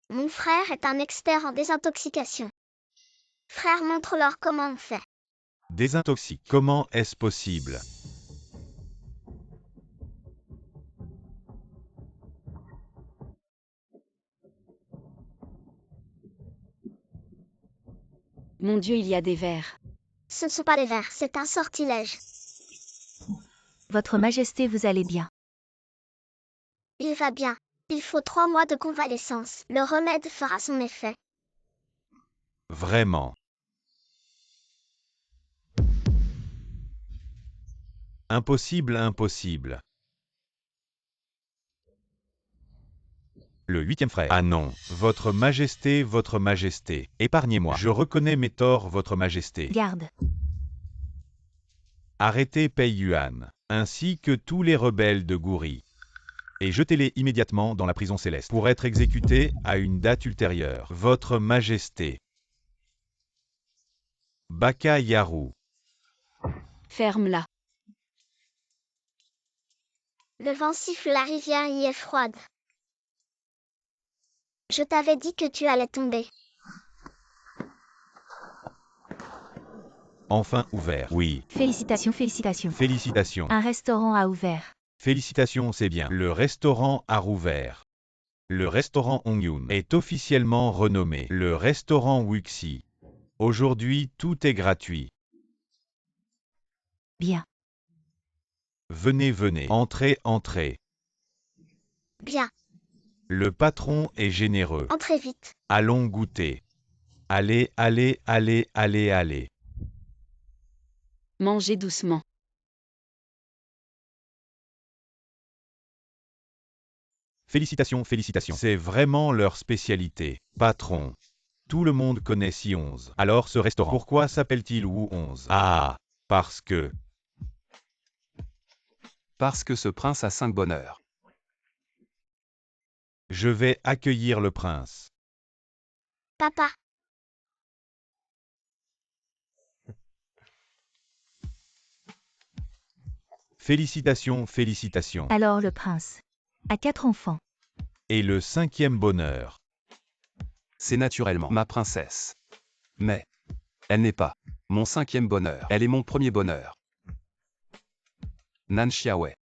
Mon frère est un expert en désintoxication. Frère, montre-leur comment on fait. Désintoxique. Comment est-ce possible? Mon Dieu, il y a des vers. Ce ne sont pas des vers, c'est un sortilège. Votre Majesté, vous allez bien. Il va bien. Il faut 3 mois de convalescence. Le remède fera son effet. Vraiment. Impossible, impossible. Le 8e frère. Ah non, votre majesté, épargnez-moi. Je reconnais mes torts, votre majesté. Garde. Arrêtez Pei Yuan, ainsi que tous les rebelles de Gouri, et jetez-les immédiatement dans la prison céleste, pour être exécutés à une date ultérieure. Votre majesté. Baka Yaru. Ferme-la. Le vent siffle, la rivière y est froide. Je t'avais dit que tu allais tomber. Enfin ouvert. Oui. Félicitations, félicitations. Félicitations. Un restaurant a ouvert. Félicitations, c'est bien. Le restaurant a rouvert. Le restaurant Hongyun est officiellement renommé le restaurant Wuxi. Aujourd'hui, tout est gratuit. Bien. Venez, venez. Entrez, entrez. Bien, Le patron est généreux. entrez vite. Allons goûter. Allez, allez, allez, allez, allez. Mangez doucement. Félicitations, félicitations. C'est vraiment leur spécialité. Patron. Tout le monde connaît Si 11. Alors ce restaurant, pourquoi s'appelle-t-il Wu 11? Ah, parce que... Parce que ce prince a 5 bonheurs. Je vais accueillir le prince. Papa, Félicitations, félicitations. Alors le prince a 4 enfants. Et le 5e bonheur. C'est naturellement ma princesse. Mais elle n'est pas mon 5e bonheur. Elle est mon premier bonheur. Nan Xiaowei.